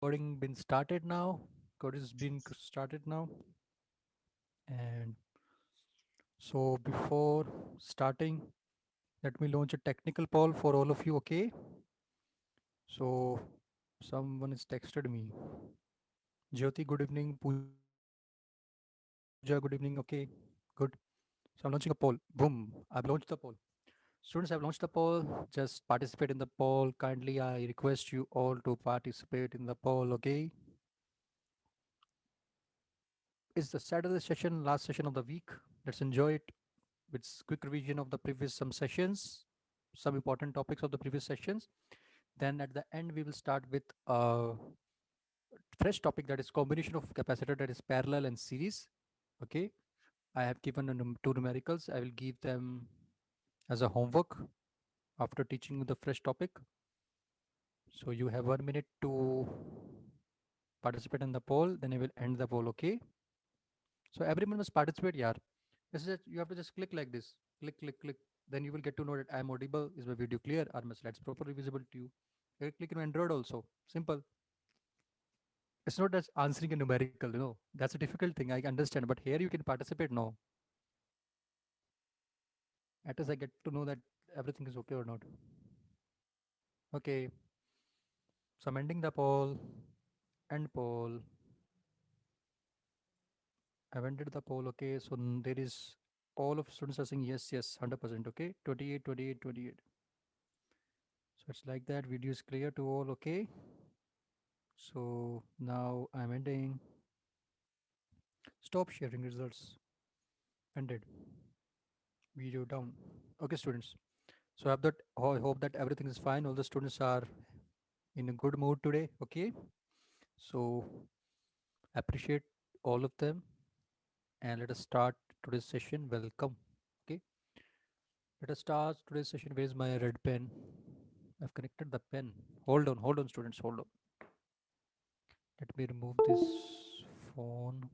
Recording been started now. Code is being started now. And so before starting, let me launch a technical poll for all of you. Okay. So someone has texted me. Jyoti, good evening. Pooja, good evening. Okay. Good. So I'm launching a poll. Boom. I've launched the poll. Students, I've launched the poll. Just participate in the poll. Kindly, I request you all to participate in the poll. Okay. It's the Saturday session, last session of the week. Let's enjoy it with quick revision of the previous some sessions, some important topics of the previous sessions. Then at the end, we will start with a fresh topic, that is combination of capacitor, that is parallel and series. Okay. I have given two numericals. I will give them as a homework after teaching you the fresh topic. So you have 1 minute to participate in the poll. Then I will end the poll. Okay. So everyone must participate, yeah. This is it. You have to just click like this. Click, click, click. Then you will get to know that I am audible. Is my video clear? Are my slides properly visible to you? Click on Android also. Simple. It's not just answering a numerical, That's a difficult thing. I understand. But here you can participate now. At least I get to know that everything is okay or not. Okay. So I'm ending the poll. End poll. I've ended the poll. Okay. So there is all of students are saying yes, yes, 100%. Okay. 28, 28, 28. So it's like that. Video is clear to all. Okay. So now I'm ending. Stop sharing results. Ended. Video down. Okay, students. So I hope that everything is fine. All the students are in a good mood today. Okay. So appreciate all of them and let us start today's session. Welcome. Okay. Let us start today's session. Where is my red pen? I've connected the pen. Hold on, students. Hold on. Let me remove this phone.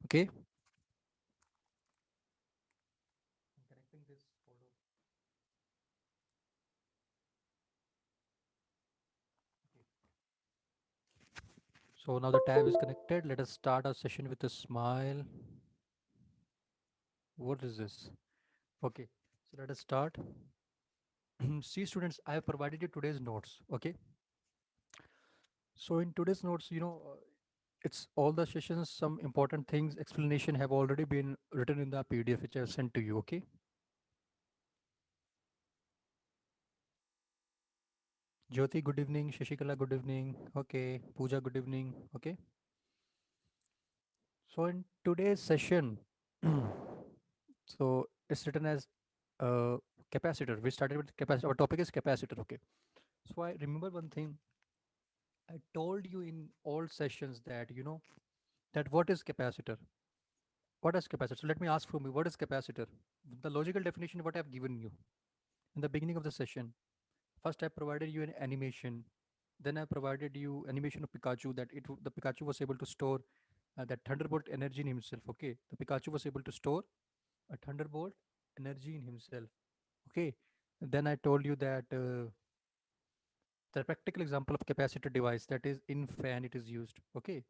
Okay. I'm connecting this. Hold on. So now the tab is connected. Let us start our session with a smile. What is this? Okay, so let us start. See, students, I have provided you today's notes. Okay, so in today's notes, it's all the sessions, some important things, explanation have already been written in the PDF which I have sent to you. Okay, Jyoti, good evening. Shashikala, good evening. Okay, Pooja, good evening. Okay, so in today's session, so it's written as uh, capacitor. We started with capacitor. Our topic is capacitor. Okay, so I remember one thing. I told you in all sessions that that what is capacitor? What is capacitor? So let me ask from you, what is capacitor? The logical definition what I've given you in the beginning of the session. First, I provided you an animation. Then I provided you animation of Pikachu that the Pikachu was able to store that thunderbolt energy in himself. Okay, the Pikachu was able to store a thunderbolt energy in himself. Okay, then I told you that the practical example of capacitor device, that is in fan it is used. Okay,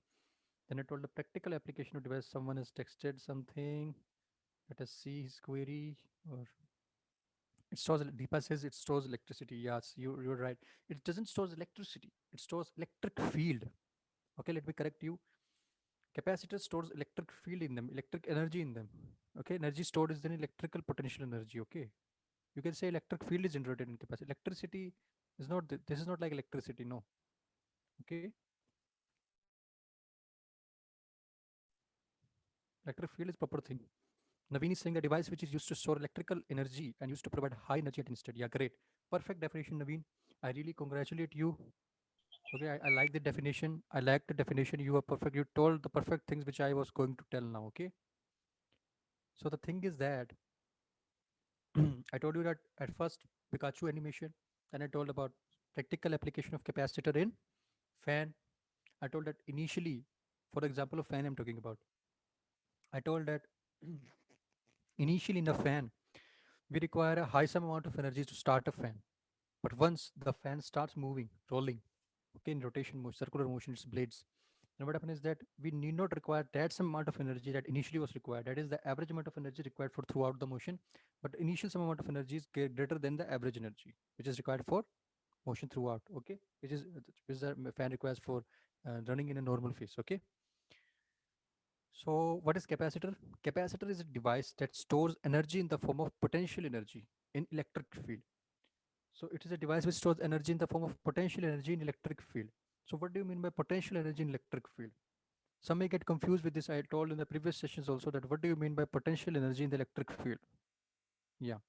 then I told the practical application of device. Someone has texted something. Let us see his query. Or it stores. Deepa says it stores electricity. Yes, you're right. It doesn't store electricity. It stores electric field. Okay, let me correct you. Capacitor stores electric field in them, electric energy in them. Okay, energy stored is then electrical potential energy. Okay, you can say electric field is generated in capacitor. Electricity is not. This is not like electricity. No. Okay, electric field is proper thing. Naveen is saying the device which is used to store electrical energy and used to provide high energy at instant. Yeah, great. Perfect definition, Naveen. I really congratulate you. Okay, I like the definition. I like the definition. You are perfect. You told the perfect things which I was going to tell now. Okay. So the thing is that I told you that at first Pikachu animation, then I told about practical application of capacitor in fan. I told that initially, for the example of fan I'm talking about, I told that initially in a fan, we require a high some amount of energy to start a fan. But once the fan starts moving, rolling, okay, in rotation motion, circular motion, its blades, and what happens is that we need not require that some amount of energy that initially was required. That is the average amount of energy required for throughout the motion, but initial some amount of energy is greater than the average energy which is required for motion throughout. Okay, which the fan requires for running in a normal phase. Okay, so what is capacitor? Capacitor is a device that stores energy in the form of potential energy in electric field. So it is a device which stores energy in the form of potential energy in electric field. So what do you mean by potential energy in electric field? Some may get confused with this. I told in the previous sessions also that what do you mean by potential energy in the electric field? Yeah.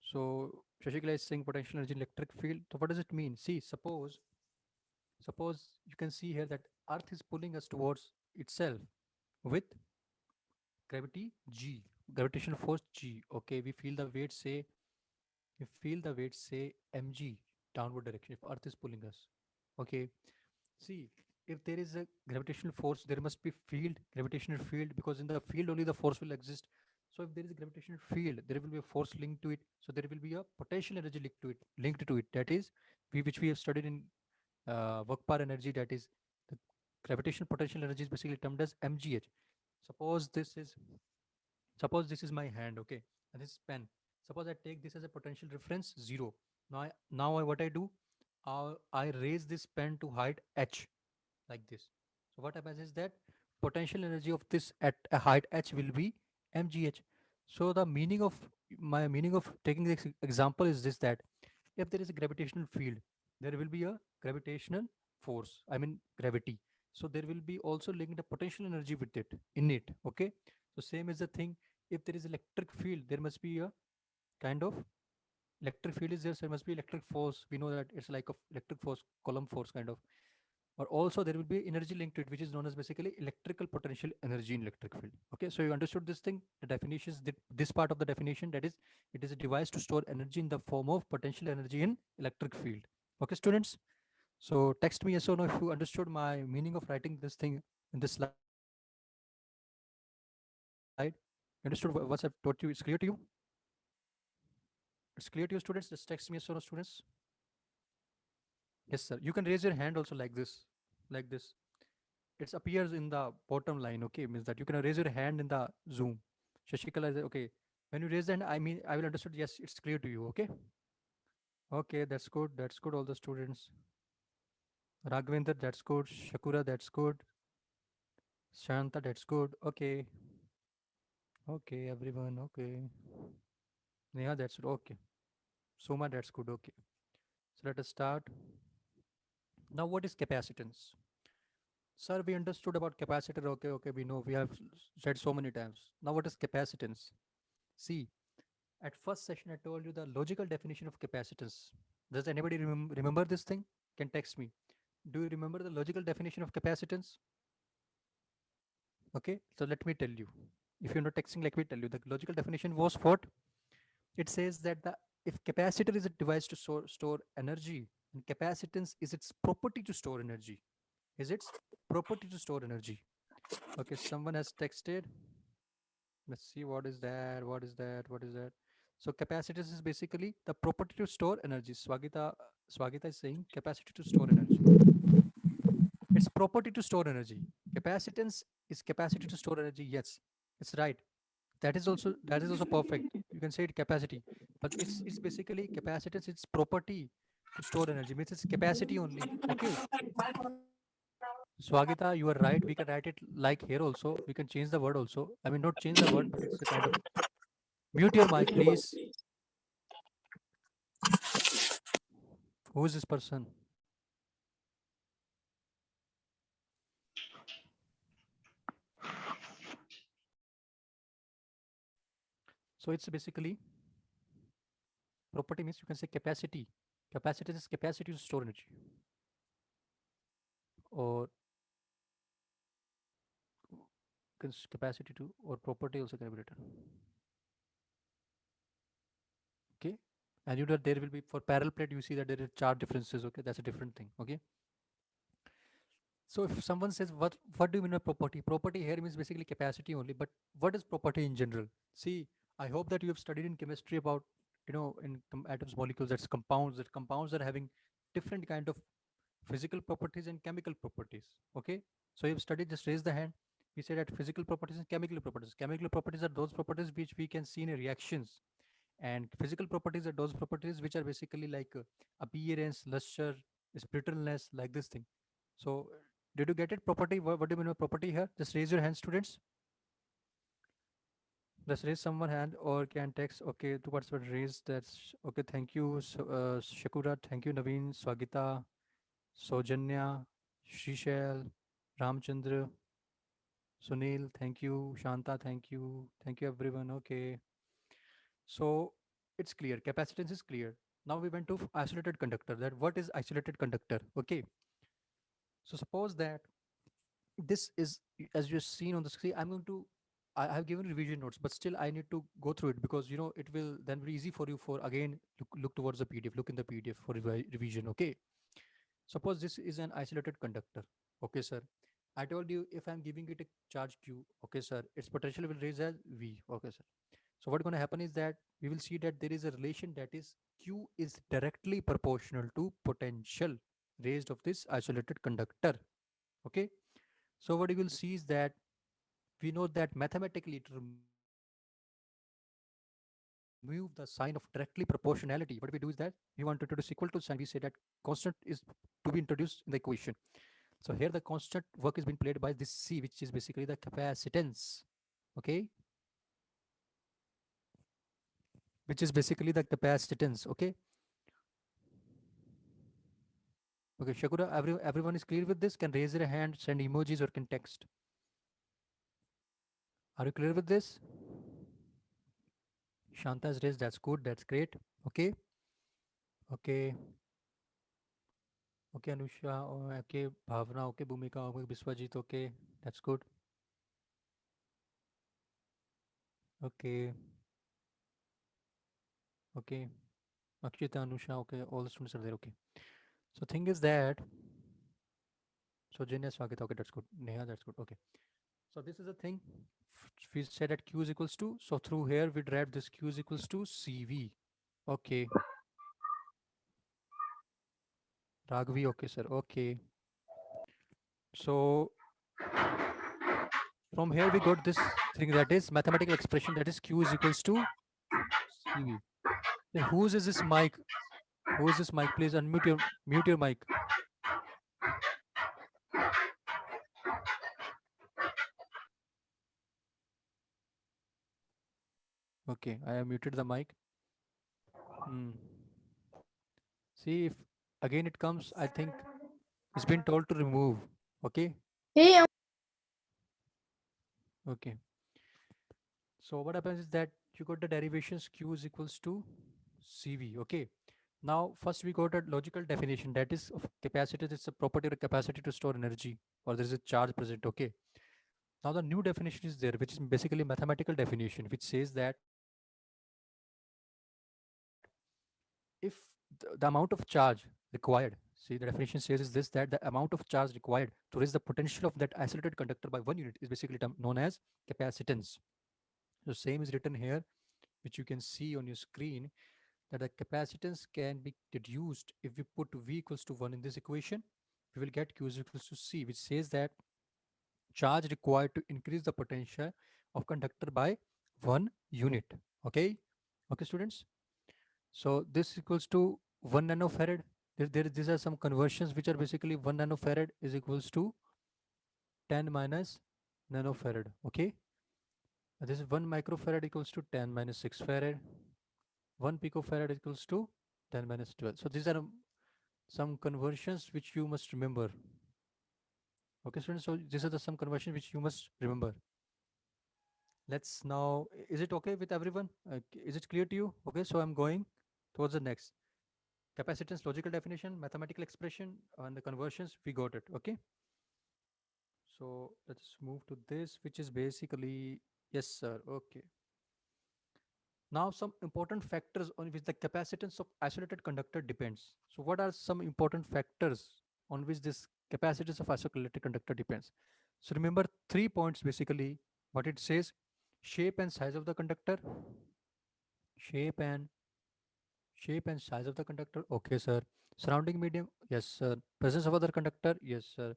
So Shashikala is saying potential energy in electric field. So what does it mean? See, suppose you can see here that Earth is pulling us towards itself with gravity G, gravitational force G. Okay, we feel the weight say mg downward direction if Earth is pulling us. Okay, see, if there is a gravitational force, there must be field, gravitational field, because in the field only the force will exist. So if there is a gravitational field, there will be a force linked to it. So there will be a potential energy linked to it. That is, which we have studied in work power energy. That is, the gravitational potential energy is basically termed as mgh. Suppose this is Suppose this is my hand, okay, and this is pen. Suppose I take this as a potential reference 0. What I do, I raise this pen to height h like this. So what happens is that potential energy of this at a height h will be mgh. So the meaning of taking this example is this, that if there is a gravitational field, there will be a gravitational force. I mean gravity. So there will be also linked a potential energy with it in it. Okay. So same is the thing. If there is electric field, there must be a kind of electric field is there. So there must be electric force. We know that it's like a electric force, column force kind of. Or also there will be energy linked to it, which is known as basically electrical potential energy in electric field. Okay, so you understood this thing, the definitions, this part of the definition, that is, it is a device to store energy in the form of potential energy in electric field. Okay, students. So text me yes or no if you understood my meaning of writing this thing in this slide. You understood what I've taught you? It's clear to you? It's clear to you, students? Just text me yes or no, students. Yes, sir. You can raise your hand also like this, like this. It appears in the bottom line. Okay, means that you can raise your hand in the Zoom. Shashikala is okay. When you raise the hand, I mean I will understood. Yes, it's clear to you. Okay. Okay, that's good. That's good. All the students. Raghavendra, that's good. Shakura, that's good. Shanta, that's good. Okay. Okay, everyone. Okay. Neha, that's good. Okay. Soma, that's good. Okay. So let us start. Now, what is capacitance? Sir, we understood about capacitor. Okay, okay, we know. We have said so many times. Now, what is capacitance? See, at first session, I told you the logical definition of capacitance. Does anybody remember this thing? Can text me. Do you remember the logical definition of capacitance? Okay, so let me tell you. If you're not texting, let me tell you. The logical definition was what? It says that the if capacitor is a device to store energy, and capacitance is its property to store energy. Is its property to store energy. Okay, someone has texted. Let's see what is that. What is that? What is that? So capacitance is basically the property to store energy. Swagita is saying capacity to store energy. It's property to store energy. Capacitance is capacity to store energy. Yes, it's right. That is also perfect. You can say it capacity, but it's basically capacitance. It's property to store energy. Means it's capacity only. Okay. Swagita, you are right. We can write it like here also. We can change the word also. I mean, not change the word, but it's a kind of mute your mic, please. Who is this person? So it's basically property means you can say capacity. Capacity is capacity to store energy, or capacity to, or property also can be written. Okay, and you know there will be for parallel plate. You see that there is charge differences. Okay, that's a different thing. Okay, so if someone says what do you mean by property? Property here means basically capacity only. But what is property in general? See, I hope that you have studied in chemistry about in atoms, molecules, that's compounds. That compounds are having different kind of physical properties and chemical properties. Okay, so you've studied, just raise the hand. We said that physical properties and chemical properties. Chemical properties are those properties which we can see in reactions, and physical properties are those properties which are basically like appearance, luster, brittleness, like this thing. So did you get it? Property, what do you mean by property here? Just raise your hand, students. Just raise someone hand or can text. Okay, two participants raise. That's okay. Thank you, Shakura. Thank you, Naveen, Swagita, Sojanya, Shrishal, Ramchandra, Sunil. Thank you, Shanta. Thank you. Thank you, everyone. Okay. So it's clear. Capacitance is clear. Now we went to isolated conductor. That what is isolated conductor? Okay. So suppose that this is, as you've seen on the screen, I'm going to, I have given revision notes, but still I need to go through it because it will then be easy for you for again look towards the PDF, look in the PDF for revision. Okay. Suppose this is an isolated conductor. Okay, sir. I told you if I'm giving it a charge Q, okay, sir, its potential will raise as V. Okay, sir. So what's going to happen is that we will see that there is a relation, that is Q is directly proportional to potential raised of this isolated conductor. Okay. So what you will see is that we know that mathematically to remove the sign of directly proportionality, what we do is that we want to introduce equal to sign. We say that constant is to be introduced in the equation. So here the constant work is being played by this C, which is basically the capacitance. Okay, which is basically the capacitance. Okay, okay, Shakura, everyone is clear with this? Can raise their hand, send emojis, or can text. Are you clear with this? Shanta has raised. That's good. That's great. Okay. Okay. Okay, Anusha. Okay, Bhavna. Okay, Bhumika. Okay, Biswajit. Okay, that's good. Okay. Okay. Akshita, Anusha. Okay, all the students are there. Okay. So thing is that. So Jenya Swagita. Okay, that's good. Neha, that's good. Okay. So this is the thing. We said that Q is equals to. So through here we derived this Q is equals to CV. Okay. Raghavi. Okay, sir. Okay. So from here we got this thing, that is mathematical expression, that is Q is equals to CV. Then whose is this mic? Who is this mic? Please unmute your mute your mic. Okay, I have muted the mic. Hmm. See if again it comes. I think it's been told to remove. Okay. Hey, Okay. So what happens is that you got the derivations Q is equals to CV. Okay. Now first we got a logical definition, that is of capacity. It's a property or capacity to store energy, or there is a charge present. Okay. Now the new definition is there, which is basically mathematical definition, which says that if the amount of charge required, see the definition says is this, that the amount of charge required to raise the potential of that isolated conductor by 1 unit is basically known as capacitance. So same is written here, which you can see on your screen, that the capacitance can be deduced if we put V equals to 1 in this equation. We will get Q is equals to C, which says that charge required to increase the potential of conductor by 1 unit. Okay. Okay, students. So this equals to 1 nanofarad. These are some conversions which are basically 1 nanofarad is equals to 10 minus nanofarad. Okay. This is 1 microfarad equals to 10 minus 6 farad. 1 picofarad equals to 10 minus 12. So these are some conversions which you must remember. Okay, students. So these are the some conversions which you must remember. Let's now, is it okay with everyone? Is it clear to you? Okay, so I'm going towards the next. Capacitance, logical definition, mathematical expression, and the conversions, we got it. Okay, so let's move to this, which is basically, yes, sir. Okay. Now, some important factors on which the capacitance of isolated conductor depends. So, what are some important factors on which this capacitance of isolated conductor depends? So, remember 3 points basically. What it says: shape and size of the conductor, shape and Shape and size of the conductor. Okay, sir. Surrounding medium. Yes, sir. Presence of other conductor. Yes, sir.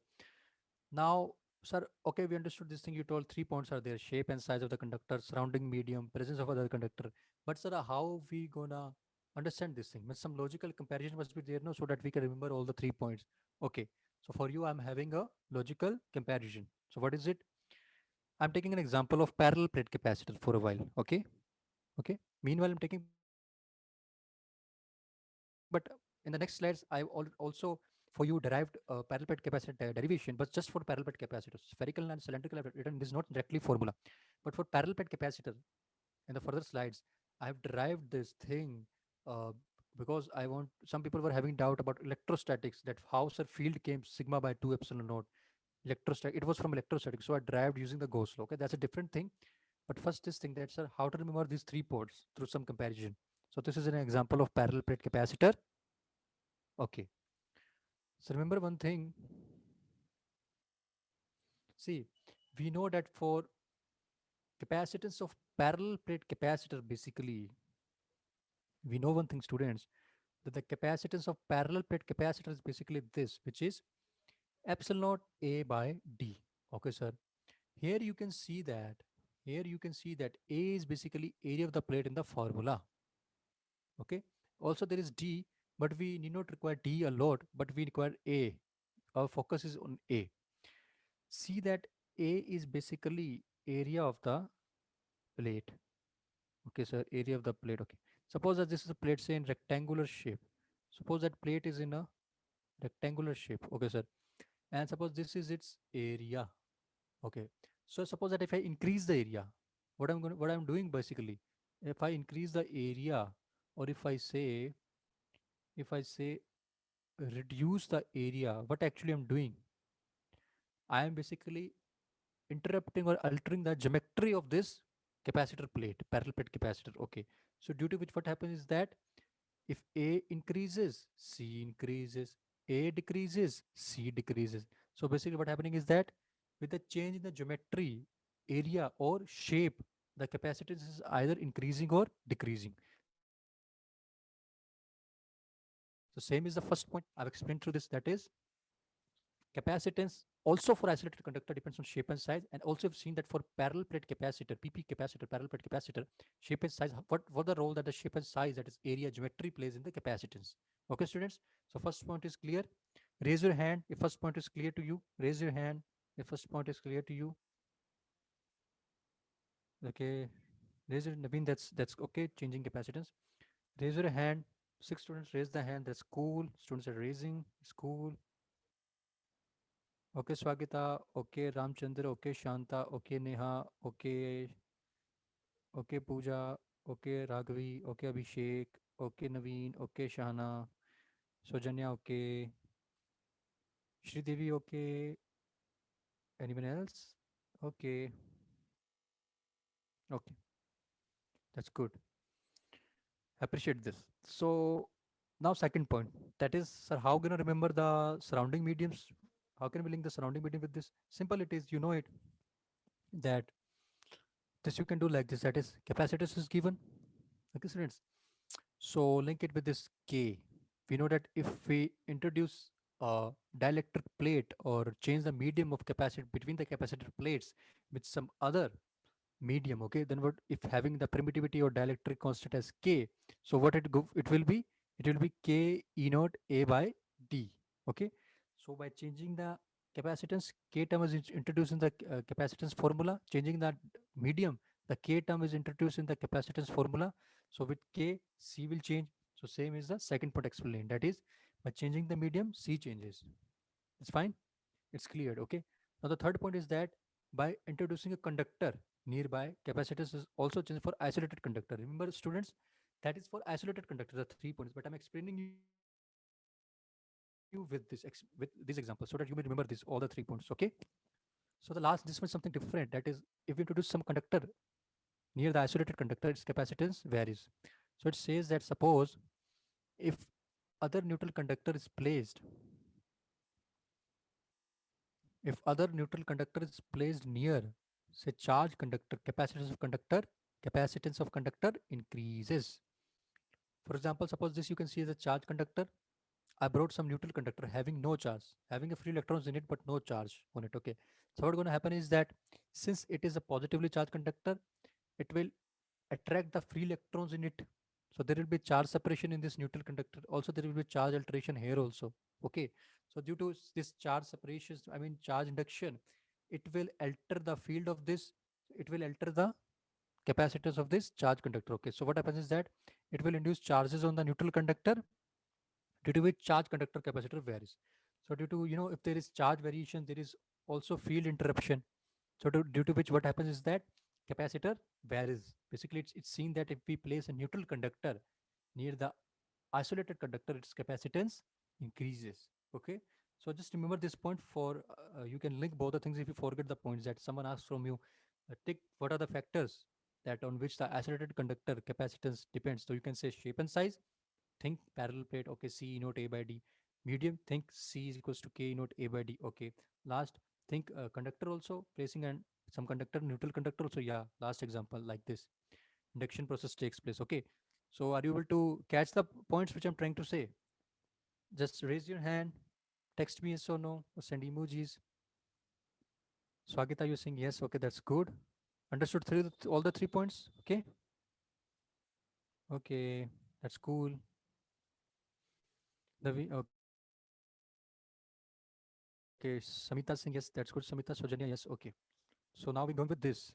Now, sir, okay, we understood this thing. You told 3 points are there: shape and size of the conductor, surrounding medium, presence of other conductor. But sir, how we gonna understand this thing? Means some logical comparison must be there, no, so that we can remember all the 3 points. Okay. So for you, I'm having a logical comparison. So what is it? I'm taking an example of parallel plate capacitor for a while. Okay. Okay. Meanwhile, I'm taking, but in the next slides, also for you derived parallel plate capacitor derivation, but just for parallel plate capacitors. Spherical and cylindrical I've written, this is not directly formula. But for parallel plate capacitor, in the further slides, I have derived this thing uh, because I want, some people were having doubt about electrostatics, that how sir field came sigma by 2 epsilon naught. Electrostatic, it was from electrostatic. So I derived using the Gauss law. Okay, that's a different thing. But first, this thing that, sir, how to remember these 3 ports through some comparison. So this is an example of parallel plate capacitor. Okay. So remember one thing. See, we know that for capacitance of parallel plate capacitor, basically, we know one thing, students, that the capacitance of parallel plate capacitor is basically this, which is epsilon naught A by D. Okay, sir. Here you can see that, here you can see that A is basically area of the plate in the formula. Okay. Also there is D, but we need not require D a lot, but we require A. Our focus is on A. See that A is basically area of the plate. Okay, sir, area of the plate. Okay. Suppose that this is a plate, say in rectangular shape. Suppose that plate is in a rectangular shape. Okay, sir. And suppose this is its area. Okay. So suppose that if I increase the area, what I'm doing basically, if I increase the area, or if I say reduce the area, what actually I'm doing, I am basically interrupting or altering the geometry of this capacitor plate, parallel plate capacitor. Okay. So due to which what happens is that if A increases, C increases, A decreases, C decreases. So basically what happening is that with the change in the geometry, area or shape, the capacitance is either increasing or decreasing. So same is the first point I've explained through this, that is capacitance also for isolated conductor depends on shape and size, and also we've seen that for parallel plate capacitor, PP capacitor, parallel plate capacitor, shape and size, what the role that the shape and size, that is area geometry, plays in the capacitance. Okay, students. So first point is clear. Raise your hand if first point is clear to you. Raise your hand if first point is clear to you. Okay. Raise your, Naveen, that's okay. Changing capacitance. Raise your hand. 6 students raise the hand. That's cool. Students are raising. It's cool. Okay, Swagita. Okay, Ramchandra. Okay, Shanta. Okay, Neha. Okay, okay, Pooja. Okay, Raghavi. Okay, Abhishek. Okay, Naveen. Okay, Shahana. Sojanya. Okay, Devi. Okay. Anyone else? Okay. Okay, that's good. Appreciate this. So now second point. That is, sir, how gonna remember the surrounding mediums? How can we link the surrounding medium with this? Simple it is, you know it, that this you can do like this. That is, capacitance is given. Okay, students. So link it with this K. We know that if we introduce a dielectric plate or change the medium of capacitor between the capacitor plates with some other medium, okay, then what if having the permittivity or dielectric constant as K, so what it will be, it will be K E naught A by D. Okay. So by changing the capacitance, K term is introduced in the capacitance formula. Changing that medium, the K term is introduced in the capacitance formula. So with K, C will change. So same is the second part explained. That is, by changing the medium, C changes. It's fine. It's cleared. Okay. Now the third point is that by introducing a conductor nearby, capacitance is also changed for isolated conductor. Remember, students, that is for isolated conductor, the 3 points. But I'm explaining you with these examples so that you may remember this all the 3 points. Okay. So the last, this one is something different. That is, if we introduce some conductor near the isolated conductor, its capacitance varies. So it says that suppose if other neutral conductor is placed, if other neutral conductor is placed near, say, charge conductor, capacitance of conductor increases. For example, suppose this you can see as a charge conductor. I brought some neutral conductor having no charge, having a free electrons in it but no charge on it. Okay. So what's going to happen is that since it is a positively charged conductor, it will attract the free electrons in it. So there will be charge separation in this neutral conductor. Also there will be charge alteration here also. Okay. So due to this charge separation, I mean charge induction, it will alter the field of this. It will alter the capacitance of this charge conductor. Okay. So what happens is that it will induce charges on the neutral conductor, due to which charge conductor capacitor varies. So due to, if there is charge variation, there is also field interruption. So due to which what happens is that capacitor varies. Basically, it's seen that if we place a neutral conductor near the isolated conductor, its capacitance increases. Okay. So just remember this point for you can link both the things if you forget the points that someone asks from you. Take what are the factors that on which the isolated conductor capacitance depends. So you can say shape and size. Think parallel plate. Okay, C E naught A by D. Medium. Think C is equals to K E naught A by D. Okay. Last, think conductor also placing and some conductor neutral conductor also. Yeah. Last example like this. Induction process takes place. Okay. So are you able to catch the points which I'm trying to say? Just raise your hand, text me yes or no, or send emojis. Swagita, you're saying yes. Okay, that's good. Understood all the 3 points. Okay. Okay, that's cool. Okay, Samita saying yes. That's good. Samita, Sojanya, yes. Okay. So now we're going with this.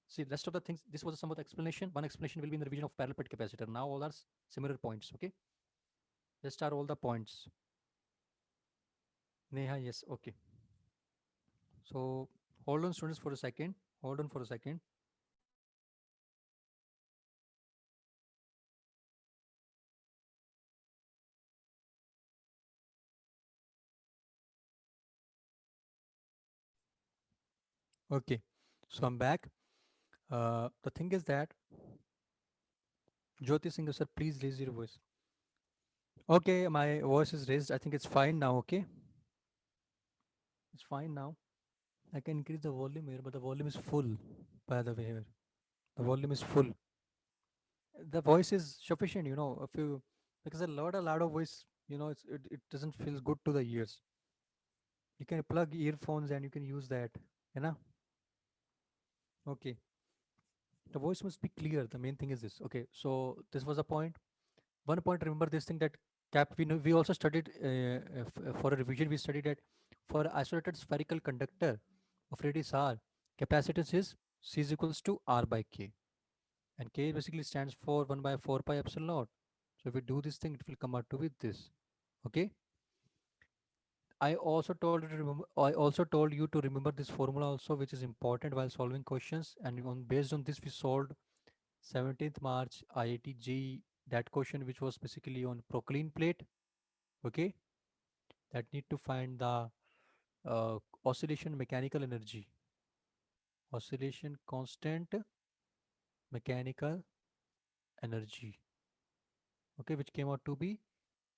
See, rest of the things. This was some of the explanation. One explanation will be in the revision of parallel plate capacitor. Now all are similar points. Okay. Just are all the points. Neha, yes. Okay. So hold on, students, for a second. Hold on for a second. Okay. So I'm back. The thing is that Jyoti Singh sir, please raise your voice. Okay, my voice is raised. I think it's fine now. Okay, it's fine now. I can increase the volume here, but the volume is full. By the way, here the volume is full. The voice is sufficient. If you because a lot of voice, it doesn't feel good to the ears. You can plug earphones and you can use that. You know. Okay. The voice must be clear. The main thing is this. Okay. So this was a point. One point, remember this thing that cap we know, we also studied for a revision we studied that for isolated spherical conductor of radius r, capacitance is c is equals to r by k, and k basically stands for 1 by 4 pi epsilon naught. So if we do this thing, it will come out to be this. Okay. I also told you to remember this formula also, which is important while solving questions, and based on this we solved 17th March IIT JEE that question, which was basically on Proclean plate. Okay, that need to find the oscillation mechanical energy, oscillation constant mechanical energy. Okay, which came out to be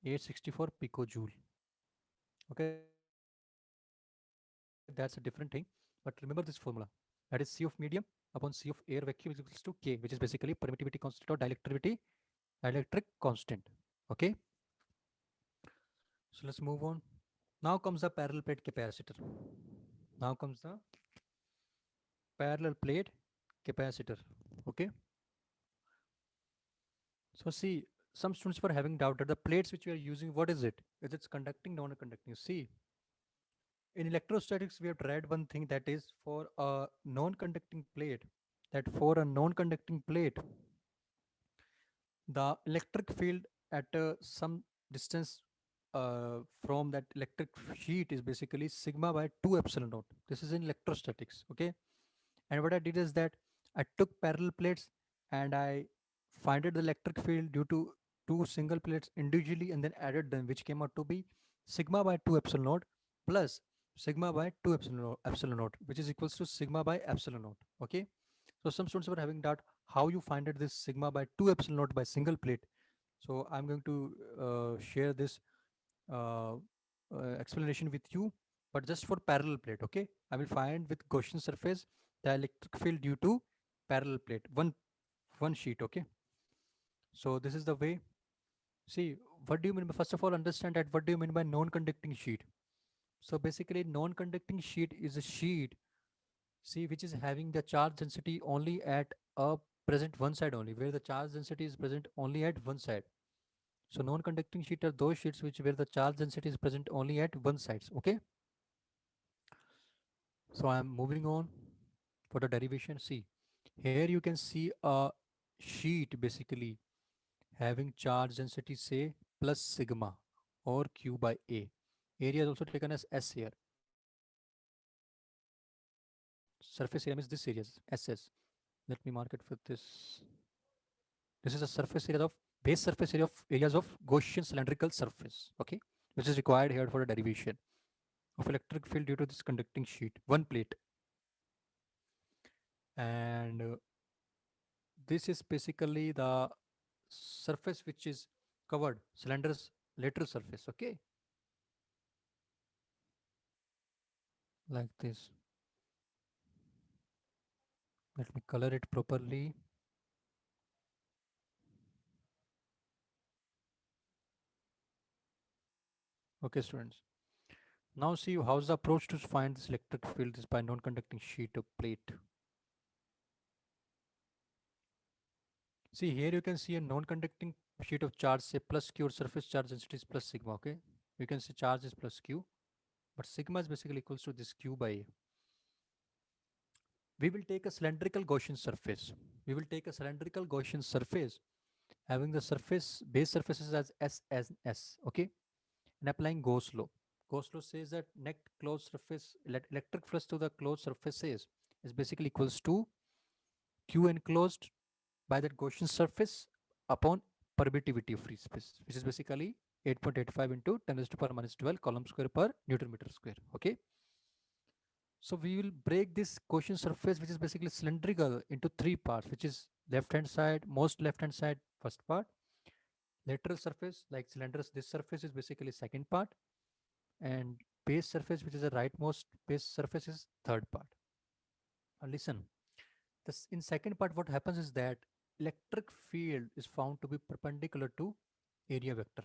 864 picojoule. Okay, that's a different thing, but remember this formula. That is C of medium upon C of air vacuum is equals to K, which is basically permittivity constant or dielectric constant. Okay, so let's move on. Now comes the parallel plate capacitor. Now comes the parallel plate capacitor. Okay. So see, some students were having doubt that the plates which we are using, what is it? Is it conducting, non-conducting? See, in electrostatics, we have tried one thing, that is for a non-conducting plate, that for a non-conducting plate, the electric field at some distance from that electric sheet is basically sigma by 2 epsilon naught. This is in electrostatics. Okay. And what I did is that I took parallel plates and I finded the electric field due to two single plates individually and then added them, which came out to be sigma by 2 epsilon naught plus sigma by 2 epsilon naught, which is equals to sigma by epsilon naught. Okay. So some students were having doubt how you find it this sigma by 2 epsilon naught by single plate. So I'm going to share this uh, explanation with you, but just for parallel plate. Okay, I will find with Gaussian surface the electric field due to parallel plate, one sheet. Okay, so this is the way. See, what do you mean by, first of all, understand that what do you mean by non-conducting sheet? So basically, non-conducting sheet is a sheet, see, which is having the charge density only at a present one side only, where the charge density is present only at one side. So non-conducting sheet are those sheets which where the charge density is present only at one side. Okay. So I'm moving on for the derivation. See, here you can see a sheet basically having charge density say plus sigma or Q by A. Area is also taken as S here. Surface area means this area is SS. Let me mark it with this. This is a surface area of base surface area of areas of Gaussian cylindrical surface. Okay, which is required here for the derivation of electric field due to this conducting sheet, one plate, and this is basically the surface which is covered cylinder's lateral surface. Okay, like this. Let me color it properly. Okay, students. Now see how's the approach to find this electric field is by non-conducting sheet of plate. See here you can see a non-conducting sheet of charge say plus q or surface charge density is plus sigma. Okay, you can see charge is plus q, but sigma is basically equals to this q by a. We will take a cylindrical Gaussian surface. We will take a cylindrical Gaussian surface having the surface base surfaces as S as S. Okay, and applying Gauss law. Gauss law says that net closed surface electric flux to the closed surfaces is basically equals to Q enclosed by that Gaussian surface upon permittivity of free space, which is basically 8.85 into 10 raised to power minus 12 column square per Newton meter square. Okay. So we will break this Gaussian surface, which is basically cylindrical, into three parts, which is left hand side, most left hand side, first part, lateral surface, like cylinders, this surface is basically second part, and base surface, which is the rightmost base surface, is third part. Now listen, this in second part, what happens is that electric field is found to be perpendicular to area vector.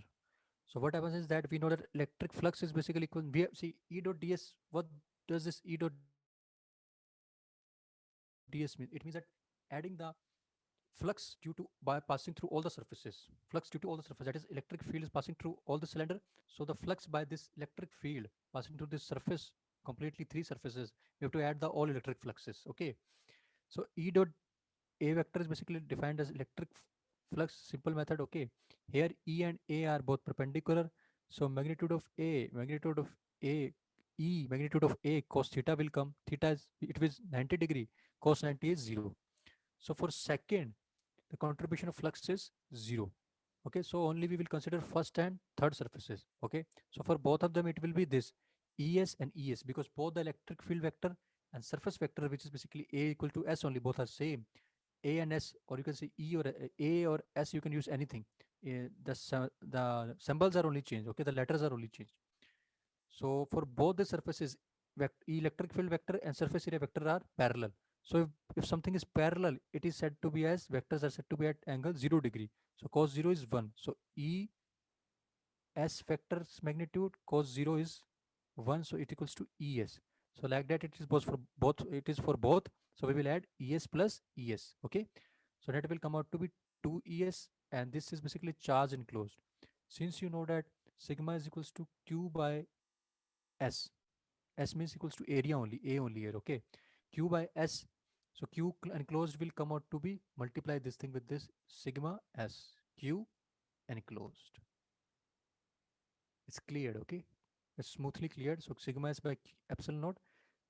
So what happens is that we know that electric flux is basically equal. We have, see E dot ds. What does this E dot ds mean? It means that adding the flux due to by passing through all the surfaces. Flux due to all the surface. That is, electric field is passing through all the cylinder. So the flux by this electric field passing through this surface, completely three surfaces, we have to add the all electric fluxes. Okay. So E dot A vector is basically defined as electric flux, simple method. Okay, here E and A are both perpendicular, so magnitude of A, magnitude of A cos theta will come. Theta is, it is 90 degree, cos 90 is 0. So for second, the contribution of flux is 0. Okay, so only we will consider first and third surfaces. Okay, so for both of them it will be this ES and ES, because both the electric field vector and surface vector, which is basically A equal to S only, both are same. A and S, or you can say E or A or S, you can use anything. The symbols are only changed. Okay, the letters are only changed. So for both the surfaces, electric field vector and surface area vector are parallel. So if something is parallel, it is said to be as vectors are said to be at angle 0 degree. So cos 0 is 1. So E S vector's magnitude cos 0 is 1. So it equals to ES. So like that it is both for both. It is for both. So we will add ES plus ES. Okay. So that will come out to be 2ES, and this is basically charge enclosed. Since you know that sigma is equals to Q by S. S means equals to area only, A only here. Okay. Q by S. So Q enclosed will come out to be, multiply this thing with this, sigma S. Q enclosed. It's cleared. Okay. It's smoothly cleared. So sigma S by epsilon naught.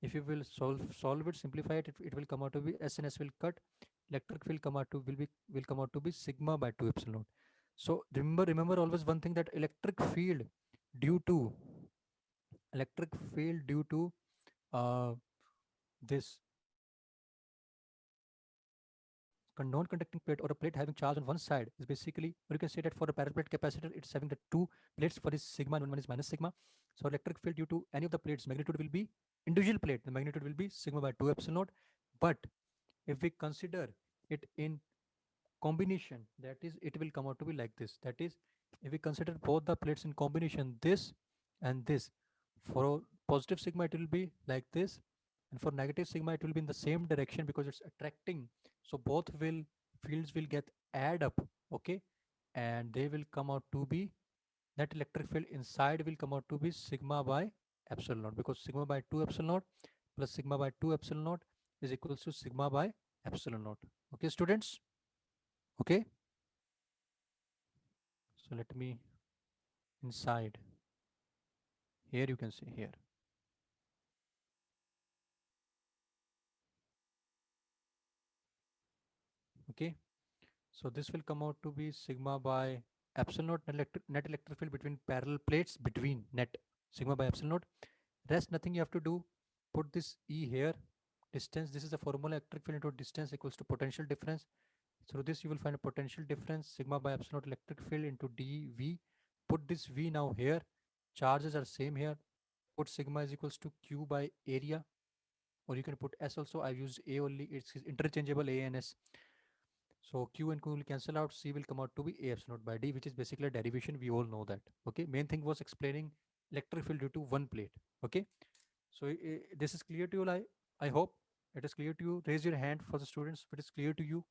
If you will solve it, simplify it, it will come out to be S and S will cut. Electric will come out to will come out to be sigma by 2 epsilon naught. So remember always one thing, that due to electric field due to this non-conducting plate or a plate having charge on one side is basically, or you can say that for a parallel plate capacitor, it's having the two plates, one is sigma and one is minus sigma. So electric field due to any of the plates magnitude will be, individual plate the magnitude will be sigma by 2 epsilon naught. But if we consider it in combination, that is, it will come out to be like this, that is If we consider both the plates in combination, this and this, for positive sigma it will be like this, and for negative sigma it will be in the same direction because it's attracting. So both will fields will get add up, okay, and they will come out to be net electric field inside will come out to be sigma by epsilon naught, because sigma by 2 epsilon naught plus sigma by 2 epsilon naught is equals to sigma by epsilon naught. Okay, students. Okay, so let me inside here you can see here. Okay, so this will come out to be sigma by epsilon naught net electric field between parallel plates between net sigma by epsilon naught. Rest nothing you have to do. Put this E here. Distance. This is the formula, electric field into distance equals to potential difference. Through this you will find a potential difference sigma by epsilon naught electric field into dV. Put this V now here. Charges are same here. Put sigma is equals to Q by area, or you can put S also. I've used A only. It's interchangeable A and S. So Q and Q will cancel out. C will come out to be A epsilon naught by D, which is basically a derivation. We all know that. Okay. Main thing was explaining electric field due to one plate. Okay. So this is clear to you. I hope it is clear to you. Raise your hand for the students if it is clear to you.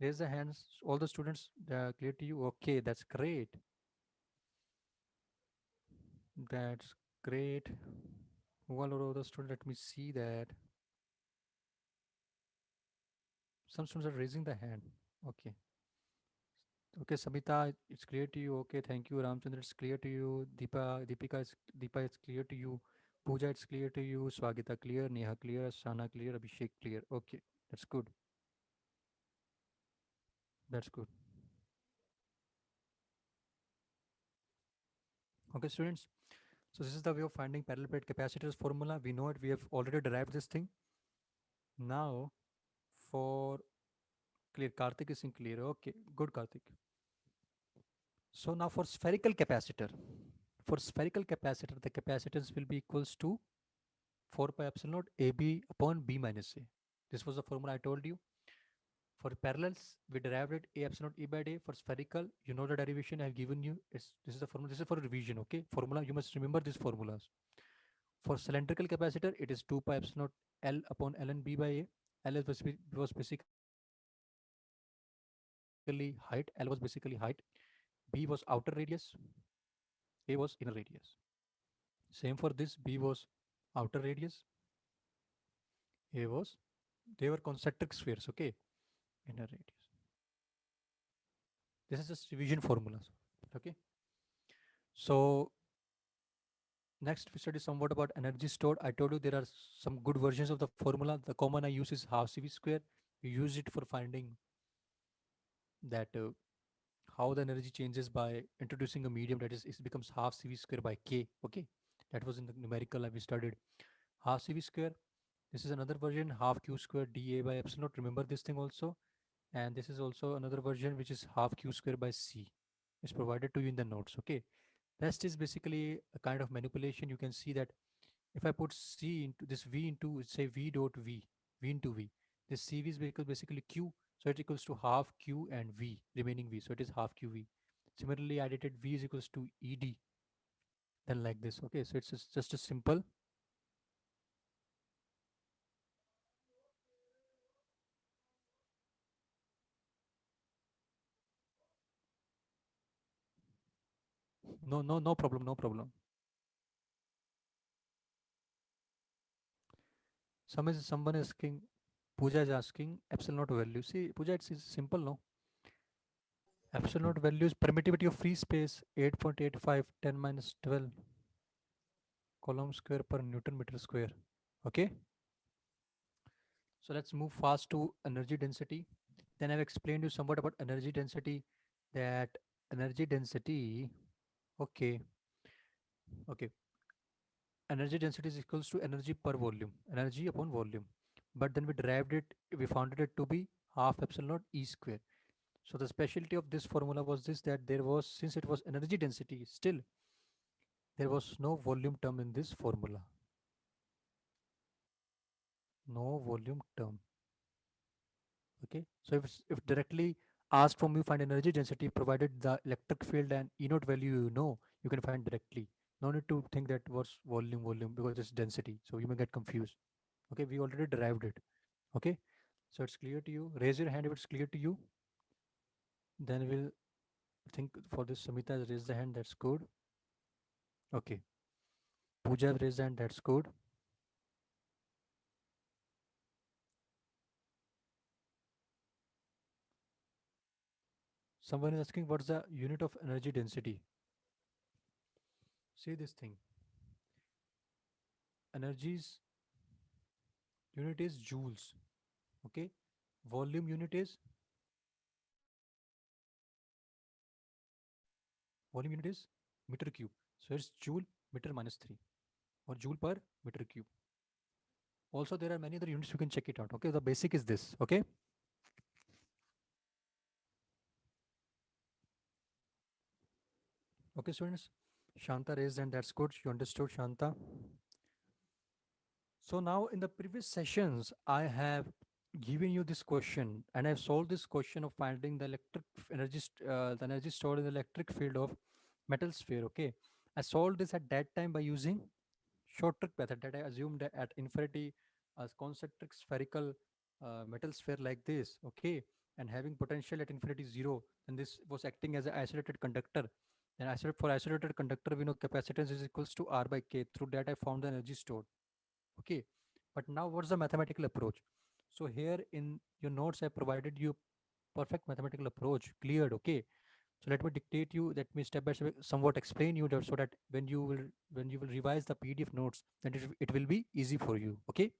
Raise the hands. All the students, clear to you. Okay, that's great. That's great. One or other student, let me see that. Some students are raising the hand. Okay. Okay, Samita, it's clear to you. Okay, thank you. Ramchandra, it's clear to you. Deepa, it's clear to you. Pooja, it's clear to you. Swagita, clear. Neha, clear. Sana, clear. Abhishek, clear. Okay, that's good. That's good. Okay, students. So this is the way of finding parallel plate capacitors formula. We know it. We have already derived this thing. Now, for clear, Karthik is in clear. Okay, good, Karthik. So now for spherical capacitor, the capacitance will be equals to 4 pi epsilon naught AB upon B minus A. This was the formula I told you. For parallels, we derived it A epsilon naught E by D. For spherical, you know the derivation I have given you. This is the formula. This is for revision. Okay, formula. You must remember these formulas. For cylindrical capacitor, it is 2 pi epsilon naught L upon ln B by A. L was basically height. L was basically height. B was outer radius. A was inner radius. Same for this. B was outer radius. A was, they were concentric spheres. Okay, inner radius. This is just revision formulas. Okay. So next we study somewhat about energy stored. I told you there are some good versions of the formula. The common I use is half CV square. We use it for finding that how the energy changes by introducing a medium, that is, it becomes half CV square by K. Okay. That was in the numerical we studied. Half CV square. This is another version, half Q square dA by epsilon naught. Remember this thing also. And this is also another version which is half Q square by C. It's provided to you in the notes. Okay. Rest is basically a kind of manipulation. You can see that if I put C into this V into say V dot V, V into V, this CV is basically Q. So it equals to half Q and V, remaining V. So it is half QV. Similarly, I did V is equals to ED. Then like this. Okay. So it's just a simple. No, no, no problem. No problem. Someone is asking, Pooja is asking epsilon naught value. See, Pooja, it's simple, no? Epsilon naught value is permittivity of free space 8.85 10 minus 12 coulomb square per Newton meter square. Okay. So let's move fast to energy density. Then I've explained you somewhat about energy density. That energy density, okay, okay. Energy density is equals to energy per volume, energy upon volume. But then we derived it, we found it to be half epsilon naught E square. So the specialty of this formula was this, that there was, since it was energy density, still there was no volume term in this formula. No volume term. Okay. So if directly asked from you find energy density provided the electric field and E naught value you know, you can find directly. No need to think that what's volume because it's density. So you may get confused. Okay, we already derived it. Okay, so it's clear to you. Raise your hand if it's clear to you. Then we'll think for this. Samita has raised the hand. That's good. Okay, Pooja have raised the hand. That's good. Someone is asking what's the unit of energy density. See this thing. Energy's unit is joules. Okay, volume unit is meter cube. So it's joule meter minus 3 or joule per meter cube. Also, there are many other units you can check it out. Okay, the basic is this. Okay, okay, students. Shanta raised and that's good. You understood, Shanta. So now in the previous sessions, I have given you this question and I've solved this question of finding the the energy stored in the electric field of metal sphere. Okay, I solved this at that time by using short trick method that I assumed that at infinity a concentric spherical metal sphere like this, okay, and having potential at infinity 0, and this was acting as an isolated conductor. And for isolated conductor, we know capacitance is equals to R by K. Through that, I found the energy stored. Okay, but now what's the mathematical approach? So here in your notes, I provided you perfect mathematical approach cleared. Okay, so let me dictate you. Let me step by step somewhat explain you that so that when you will revise the PDF notes, then it will be easy for you. Okay.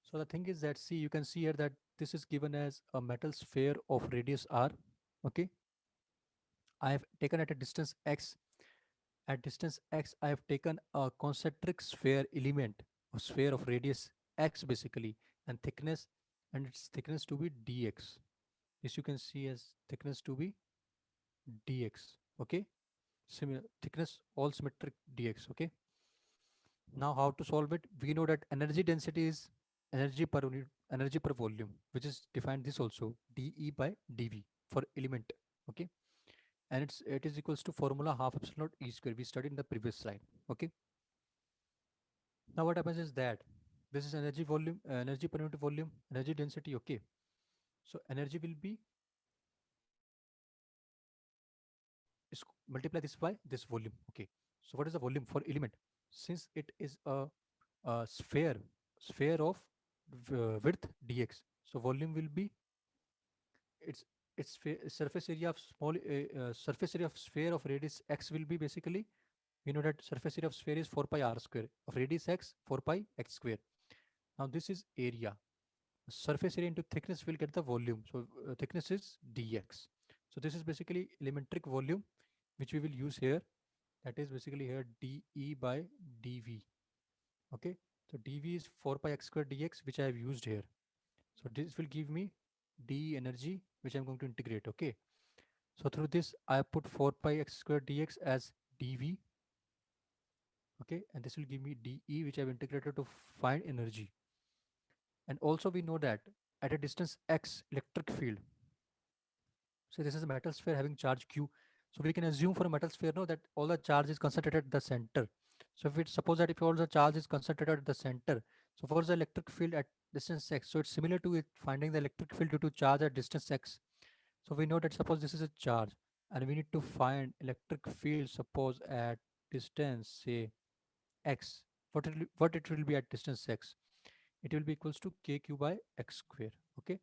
So the thing is that see you can see here that this is given as a metal sphere of radius r. Okay. I have taken at a distance x. At distance x, I have taken a concentric sphere element, a sphere of radius x basically, and thickness, and its thickness to be dx. This you can see as thickness to be dx. Okay. Similar thickness all symmetric dx. Okay, now how to solve it? We know that energy density is energy per unit, energy per volume, which is defined this also dE by dV for element. Okay, and it is equals to formula half epsilon naught E square we studied in the previous slide. Okay, now what happens is that this is energy volume, energy per unit volume, energy density. Okay, so energy will be is multiply this by this volume. Okay, so what is the volume for element? Since it is a sphere of width dx, so volume will be its surface area of surface area of sphere of radius x will be basically, we know that surface area of sphere is 4 pi r square of radius x 4 pi x square. Now this is area, surface area into thickness will get the volume, so thickness is dx. So this is basically elementary volume which we will use here, that is basically here dE by dV. Okay, so dV is 4 pi x square dx which I have used here. So this will give me d energy which I'm going to integrate. Okay, so through this I put 4 pi x square dx as dV. Okay, and this will give me dE which I've integrated to find energy. And also we know that at a distance x electric field, so this is a metal sphere having charge q. So we can assume for a metal sphere no that all the charge is concentrated at the center. So if it suppose that if all the charge is concentrated at the center, so for the electric field at distance x, so it's similar to it finding the electric field due to charge at distance x. So we know that suppose this is a charge and we need to find electric field suppose at distance say x. What it will be at distance x? It will be equals to kq by x square. Okay.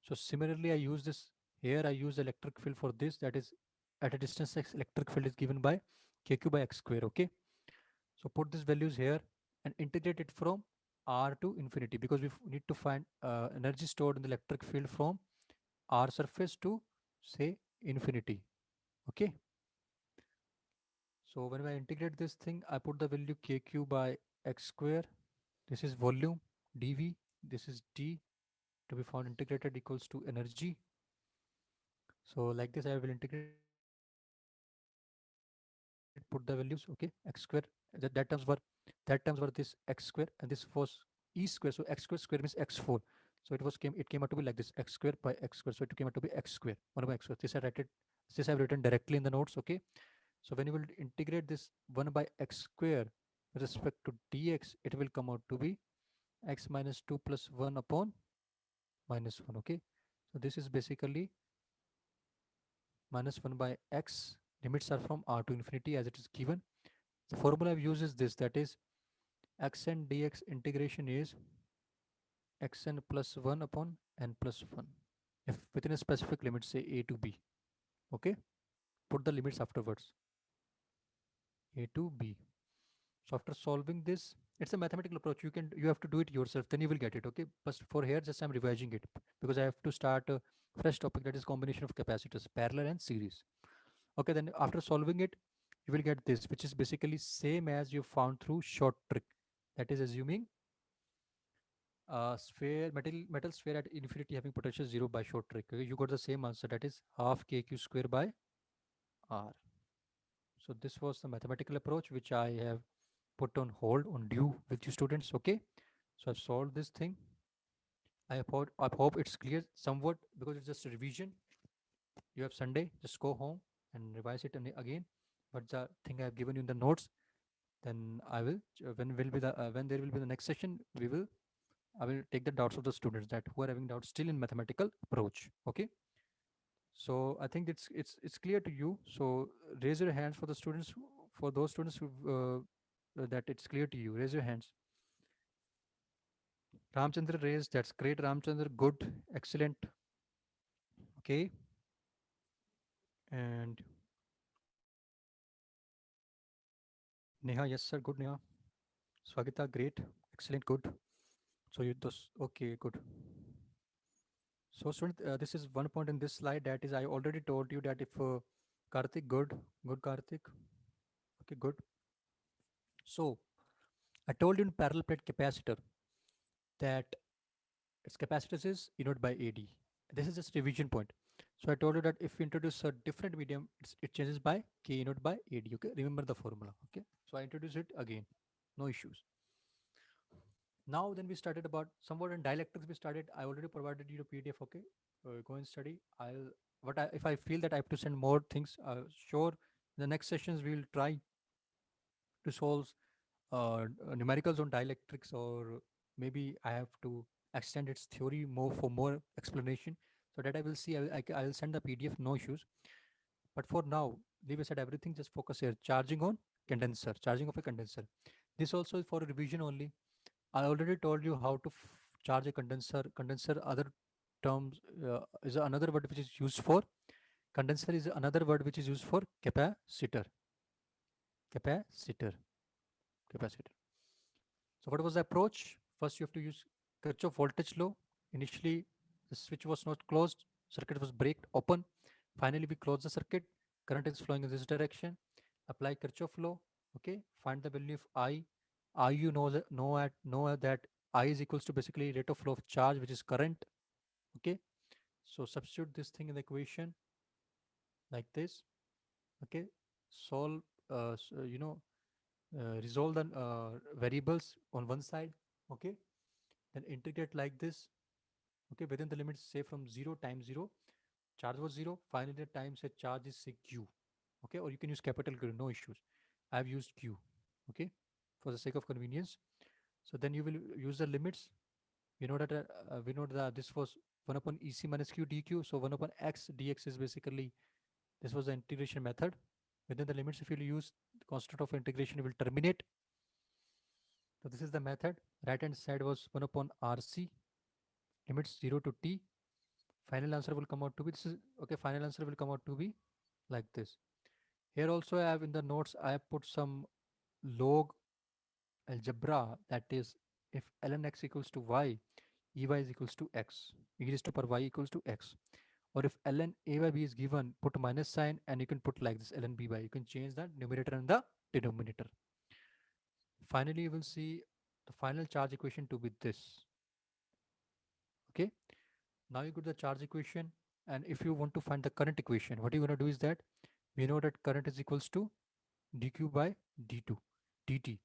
So similarly, I use this here. I use electric field for this. That is at a distance x, electric field is given by kq by x square. Okay. So put these values here and integrate it from r to infinity because we need to find energy stored in the electric field from r surface to say infinity. Okay. So when I integrate this thing, I put the value kq by x square. This is volume dv. This is d to be found integrated equals to energy. So like this, I will integrate, put the values. Okay, x square. That terms were that terms were this x square, and this was e square. So x square means x4. So it came out to be like this, x square by x square. So it came out to be x square, 1 by x square. This I've written directly in the notes, okay? So when you will integrate this 1 by x square with respect to dx, it will come out to be x minus 2 plus 1 upon minus 1, okay? So this is basically minus 1 by x. Limits are from r to infinity as it is given. The formula I've used is this, that is x and dx integration is xn plus 1 upon n plus 1. If within a specific limit, say a to b, okay? Put the limits afterwards, a to b. So after solving this, it's a mathematical approach. You have to do it yourself, then you will get it, okay? But for here, just I'm revising it because I have to start a fresh topic, that is combination of capacitors, parallel and series. Okay, then after solving it, you will get this, which is basically same as you found through short trick. That is assuming metal sphere at infinity having potential 0 by short trick. Okay, you got the same answer, that is half kq square by r. So this was the mathematical approach which I have put on hold on due with you students. Okay, so I've solved this thing. I hope it's clear somewhat because it's just a revision. You have Sunday, just go home and revise it again. But the thing I have given you in the notes, then I will when there will be the next session, I will take the doubts of the students that who are having doubts still in mathematical approach. Okay. So I think it's clear to you. So raise your hands for the students for those students who that it's clear to you. Raise your hands. Ramchandra raised. That's great, Ramchandra. Good, excellent. Okay. And Neha, yes sir, good Neha. Swagita, great, excellent, good. So you those okay, good. So student, this is one point in this slide, that is I already told you that if Karthik, good Karthik, okay, good. So I told you in parallel plate capacitor that its capacitance is E naught by AD. This is just revision point. So I told you that if we introduce a different medium, it changes by K E naught by AD. Okay, remember the formula. Okay, so I introduce it again, no issues. Now then we started about somewhat in dielectrics. We started. I already provided you a PDF. Okay, go and study. If I feel that I have to send more things, sure. In the next sessions we will try to solve numericals on dielectrics, or maybe I have to extend its theory more for more explanation. So that I will see. I will send the PDF. No issues. But for now, leave aside everything. Just focus here. Charging on condenser. Charging of a condenser. This also is for revision only. I already told you how to charge a condenser. Condenser, other terms, is another word which is used for. Condenser is another word which is used for capacitor. Capacitor. Capacitor. So what was the approach? First, you have to use Kirchhoff voltage law. Initially, the switch was not closed. Circuit was braked open. Finally, we close the circuit. Current is flowing in this direction. Apply Kirchhoff law. Okay. Find the value of I. I, you know that I is equals to basically rate of flow of charge, which is current. Okay. So substitute this thing in the equation like this. Okay. Solve. Resolve the variables on one side. Okay. Then integrate like this. Okay, within the limits, say from 0 times 0, charge was 0, finally the time say charge is say q. Okay, or you can use capital Q, no issues. I have used q. Okay, for the sake of convenience. So then you will use the limits. We know that this was 1 upon ec minus q dq. So 1 upon x dx is basically, this was the integration method. Within the limits, if you use the constant of integration, it will terminate. So this is the method. Right hand side was 1 upon rc, limits 0 to t. Final answer will come out to be this is okay. Final answer will come out to be like this. Here also I have in the notes, I have put some log algebra, that is if ln x equals to y, ey is equals to x, e raised to power y equals to x. Or if ln a by b is given, put minus sign and you can put like this ln b by. You can change the numerator and the denominator. Finally, you will see the final charge equation to be this. Okay. Now you got the charge equation, and if you want to find the current equation, what you're going to do is that we know that current is equals to dq by d2 dt.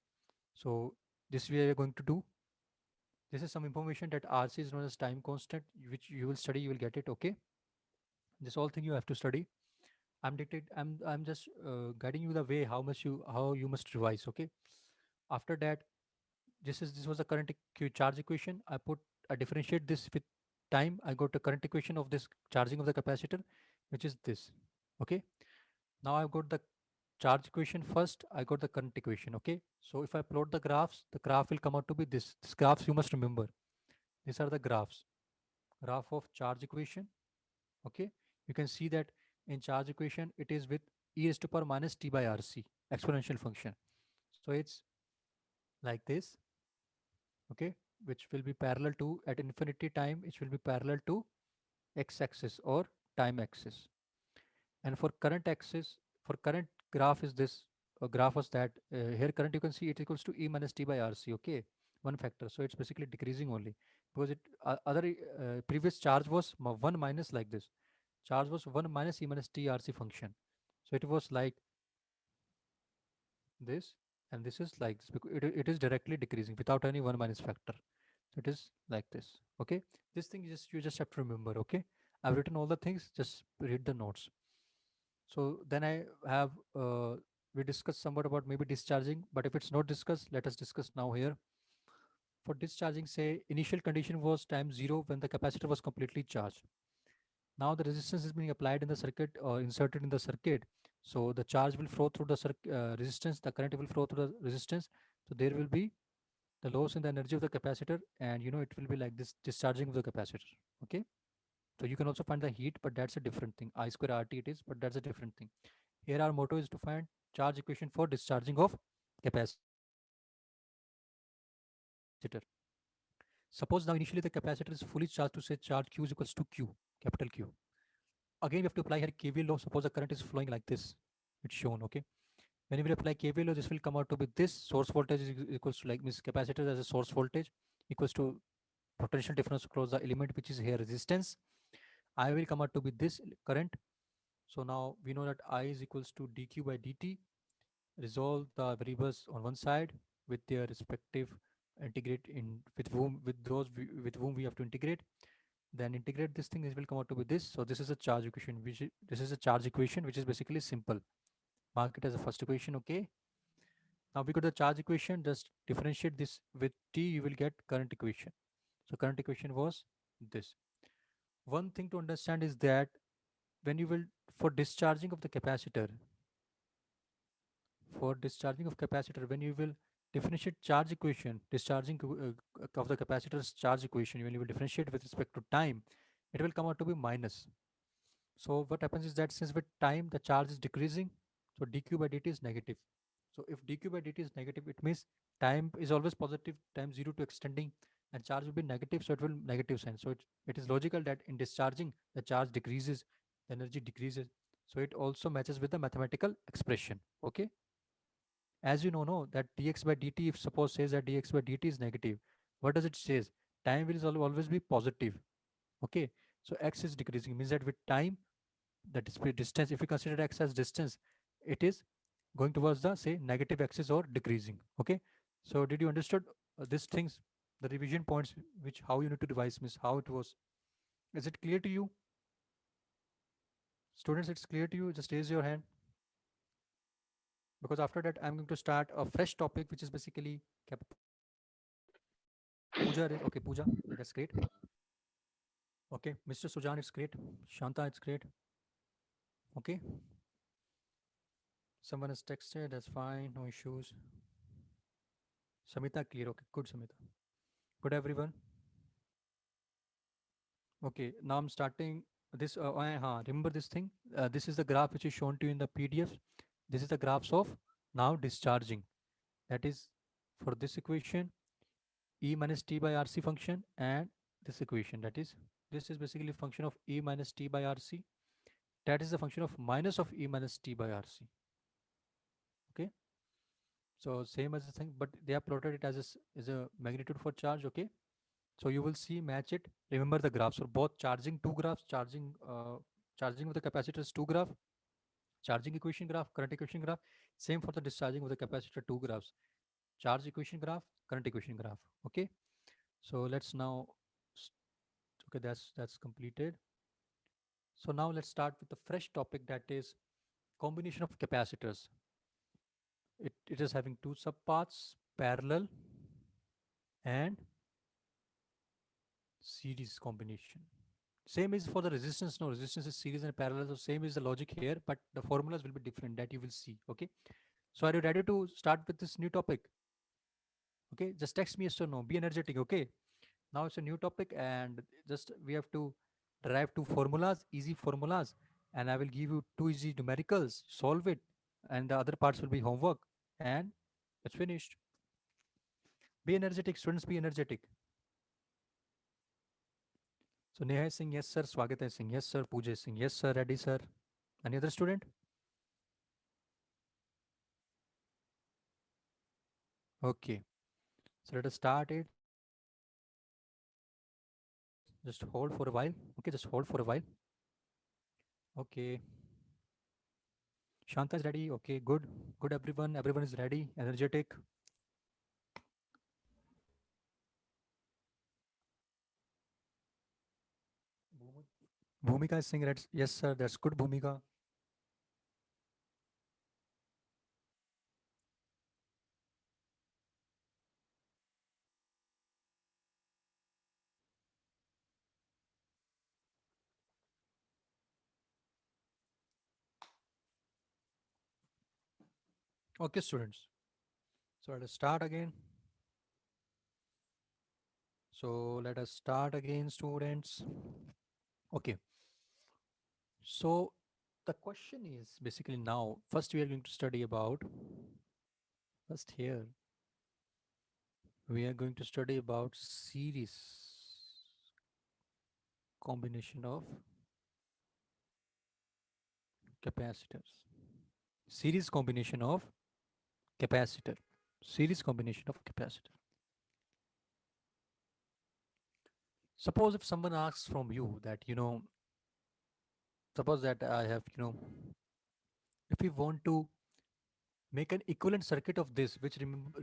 So this we are going to do. This is some information that RC is known as time constant, which you will study, you will get it. Okay, this all thing you have to study. I'm just guiding you the way how you must revise. Okay, after that, this was the current charge equation. I differentiate this with time. I got the current equation of this charging of the capacitor, which is this. Okay, now I've got the charge equation first. I got the current equation. Okay, so if I plot the graphs, the graph will come out to be this graphs you must remember. These are the graphs. Graph of charge equation. Okay, you can see that in charge equation it is with e raised to power minus t by RC exponential function. So it's like this. Okay, which will be parallel to at infinity time, it will be parallel to x-axis or time axis. And for current axis, for current graph is this graph was that here current you can see it equals to e minus t by RC. Okay, one factor, so it's basically decreasing only because it other previous charge was 1 minus like this. Charge was 1 minus e minus t RC function, so it was like this, and this is like this because it is directly decreasing without any 1 minus factor. So it is like this. Okay, this thing you just have to remember. Okay, I've written all the things, just read the notes. So then I have we discussed somewhat about maybe discharging, but if it's not discussed, let us discuss now here. For discharging, say initial condition was time 0 when the capacitor was completely charged. Now the resistance is being applied in the circuit or inserted in the circuit. So the charge will flow through the resistance, the current will flow through the resistance. So there will be the loss in the energy of the capacitor, and it will be like this discharging of the capacitor. Okay, so you can also find the heat, but that's a different thing. I square RT it is, but that's a different thing. Here our motto is to find charge equation for discharging of capacitor. Suppose now initially the capacitor is fully charged to say charge Q is equals to Q, capital Q. Again, we have to apply here KVL law. Suppose the current is flowing like this. It's shown, okay? When we apply KVL law, this will come out to be this. Source voltage is equals to like means capacitor as a source voltage equals to potential difference across the element which is here resistance. I will come out to be this current. So now we know that I is equals to dq by dt. Resolve the variables on one side with their respective integrate in with whom we have to integrate. Then integrate this thing, it will come out to be this. So this is a charge equation, this is a charge equation which is basically simple. Mark it as a first equation. Okay, now we got the charge equation, just differentiate this with t, you will get current equation. So current equation was this. One thing to understand is that when you will for discharging of the capacitor, for discharging of capacitor, when you will differentiate charge equation, discharging of the capacitor's charge equation, when you will differentiate with respect to time, it will come out to be minus. So what happens is that since with time the charge is decreasing, so dq by dt is negative. So if dq by dt is negative, it means time is always positive, time 0 to extending, and charge will be negative, so it will negative sign. So it is logical that in discharging the charge decreases, the energy decreases. So it also matches with the mathematical expression. Okay, as you know, no, that dx by dt, if suppose says that dx by dt is negative, what does it says? Time will always be positive. Okay, so x is decreasing means that with time the distance, if we consider x as distance, it is going towards the say negative axis or decreasing. Okay, so did you understood these things, the revision points, which how you need to revise means how it was? Is it clear to you, students? It's clear to you? Just raise your hand, because after that I'm going to start a fresh topic which is basically Pooja okay, Pooja, that's great. Okay, Mr. Sujan, it's great. Shanta, it's great. Okay, someone has texted, that's fine, no issues. Samita, clear. Okay, good, Samita. Good, everyone. Okay, now I'm starting this. Remember this thing? This is the graph which is shown to you in the PDF. This is the graphs of now discharging. That is for this equation, E minus T by RC function, and this equation. That is, this is basically function of E minus T by RC. That is the function of minus of E minus T by RC. Okay, so same as the thing, but they have plotted it as as a magnitude for charge. Okay, so you will see match it. Remember the graphs for both charging, two graphs, charging of the capacitor is two graph, charging equation graph, current equation graph. Same for the discharging of the capacitor, two graphs, charge equation graph, current equation graph. Okay, So let's now, s- okay, that's completed. So now let's start with the fresh topic, that is combination of capacitors. It is having two subparts, parallel and series combination. Same is for the resistance. No, resistance is series and parallel. So same is the logic here, but the formulas will be different that you will see. Okay. So are you ready to start with this new topic? Okay. Just text me yes or no. Be energetic. Okay. Now it's a new topic and just we have to derive two formulas, easy formulas, and I will give you two easy numericals. Solve it, and the other parts will be homework. And it's finished. Be energetic, students. Be energetic. So Neha Singh, yes sir. Swagata Singh, yes sir. Pooja Singh, yes sir. Ready sir. Any other student? Okay. So let us start it. Just hold for a while. Okay, just hold for a while. Okay. Shanta is ready. Okay, good. Good everyone. Everyone is ready. Energetic. Bhumika is saying that yes sir, that's good Bhumika. Okay students. So let us start again. So let us start again students. Okay. So the question is basically now, first we are going to study about, first here, we are going to study about series combination of capacitors. Series combination of capacitor. Series combination of capacitor. Suppose if someone asks from you that, suppose that I have, if we want to make an equivalent circuit of this, which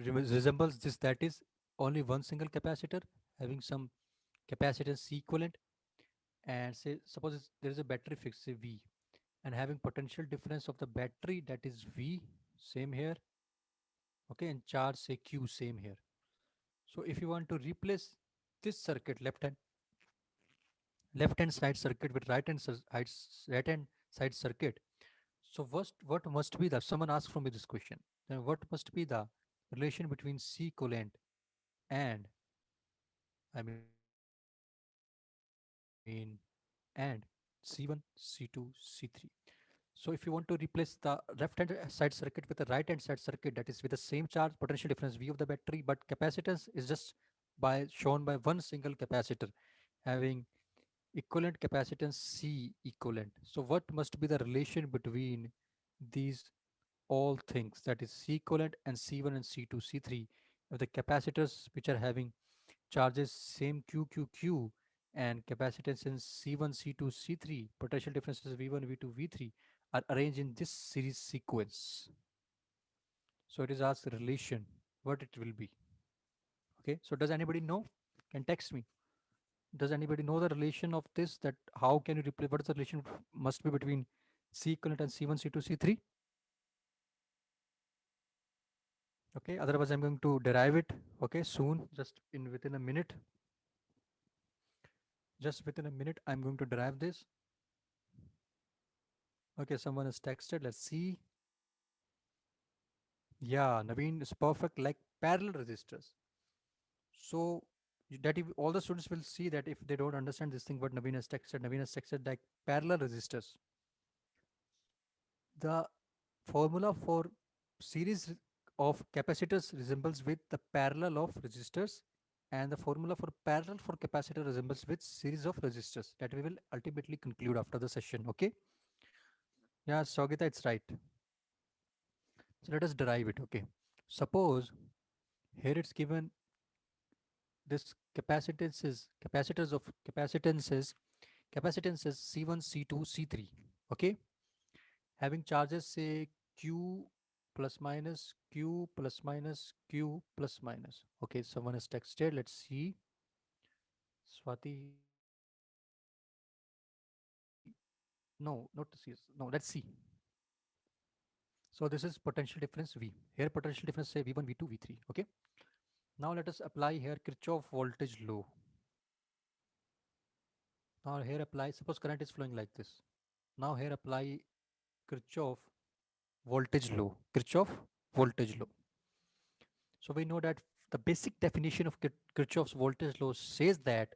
resembles this, that is only one single capacitor having some capacitance C equivalent, and say, suppose there is a battery fixed, say V, and having potential difference of the battery that is V, same here, okay, and charge say Q, same here. So if you want to replace this circuit, left hand side circuit with right hand side circuit, so what must be the, someone asked from me this question, then what must be the relation between C equivalent and, I mean, and C1, C2, C3? So if you want to replace the left hand side circuit with the right hand side circuit, that is with the same charge, potential difference V of the battery, but capacitance is just by shown by one single capacitor having equivalent capacitance C equivalent. So what must be the relation between these all things, that is C equivalent and C1 and C2, C3, of the capacitors which are having charges same QQQ, and capacitance in C1, C2, C3, potential differences V1, V2, V3 are arranged in this series sequence. So it is asked relation, what it will be. Okay, so does anybody know? Can text me. Does anybody know the relation of this? That how can you replace? What is the relation must be between C equivalent and C1, C2, C3? Okay, otherwise I'm going to derive it. Okay, soon, just in within a minute. Just within a minute, I'm going to derive this. Okay, someone has texted. Let's see. Yeah, Naveen is perfect, like parallel resistors. So that if all the students will see that if they don't understand this thing, what Naveen has texted like parallel resistors. The formula for series of capacitors resembles with the parallel of resistors, and the formula for parallel for capacitor resembles with series of resistors, that we will ultimately conclude after the session. Okay. Yeah, Sogita, it's right. So let us derive it. Okay. Suppose here it's given this capacitances C1, C2, C3. Okay. Having charges say Q plus minus, Q plus minus, Q plus minus. Okay, someone has texted. Let's see. Swati, no, not C. No, let's C. So this is potential difference V. Here potential difference say V1, V2, V3. Okay. Now let us apply here Kirchhoff voltage law. Now here apply, suppose current is flowing like this. Now here apply Kirchhoff voltage law. Kirchhoff voltage law. So we know that the basic definition of Kirchhoff's voltage law says that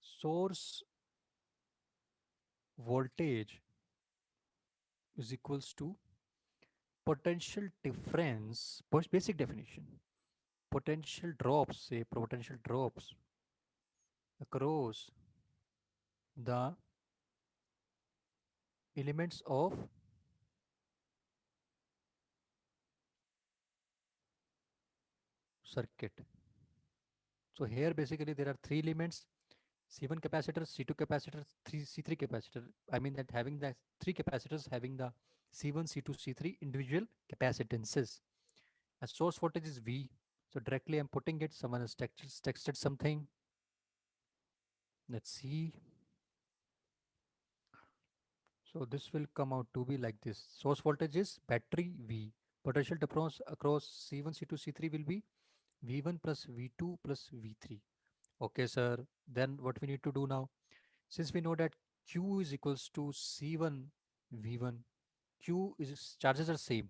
source voltage is equals to potential difference, basic definition, potential drops, say potential drops across the elements of circuit. So here basically there are three elements: C1 capacitor, C2 capacitor, C3 capacitor. I mean that having the three capacitors having the C1, C2, C3 individual capacitances. A source voltage is V. So directly I'm putting it. Someone has texted something. Let's see. So this will come out to be like this. Source voltage is battery V. Potential difference across C1, C2, C3 will be V1 plus V2 plus V3. Okay, sir. Then what we need to do now? Since we know that Q is equals to C1 V1, Q is charges are same.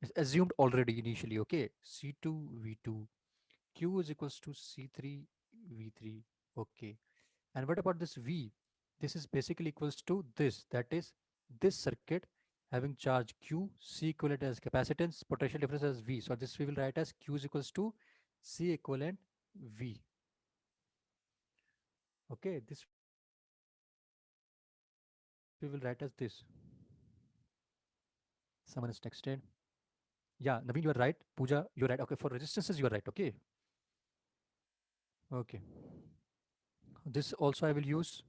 It's assumed already initially. Okay, C2 V2, Q is equals to C3 V3. Okay, and what about this V? This is basically equals to this. That is this circuit having charge Q, C equivalent as capacitance, potential difference as V. So this we will write as Q is equals to C equivalent V. Okay, this we will write as this. Someone is texted. Yeah, Naveen, you are right. Pooja, you are right. Okay, for resistances, you are right. Okay. Okay. This also I will use.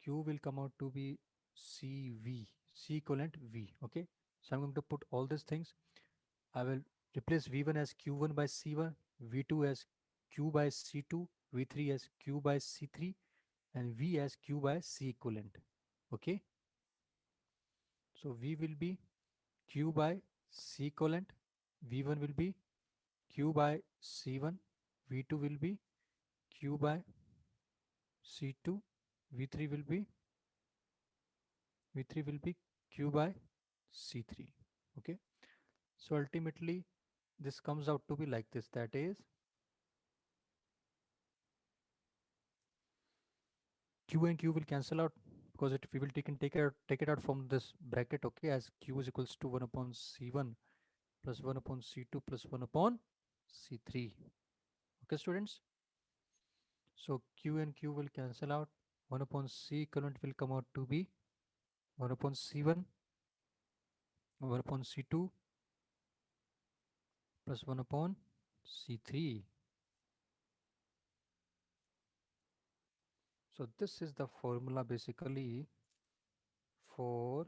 Q will come out to be CV, C equivalent V. Okay. So I'm going to put all these things. I will replace V1 as Q1 by C1, V2 as Q by C2, V3 as Q by C3, and V as Q by C equivalent. Okay. So V will be Q by C equivalent, V1 will be Q by C1, V2 will be Q by C2, V3 will be V3 will be Q by C3. Okay. So ultimately this comes out to be like this. That is Q and Q will cancel out because we will take it out from this bracket. Okay, as Q is equals to 1 upon C1 plus 1 upon C2 plus 1 upon C3. Okay, students. So Q and Q will cancel out. 1 upon C equivalent will come out to be 1 upon C1, 1 upon C2 plus 1 upon C3. So this is the formula basically for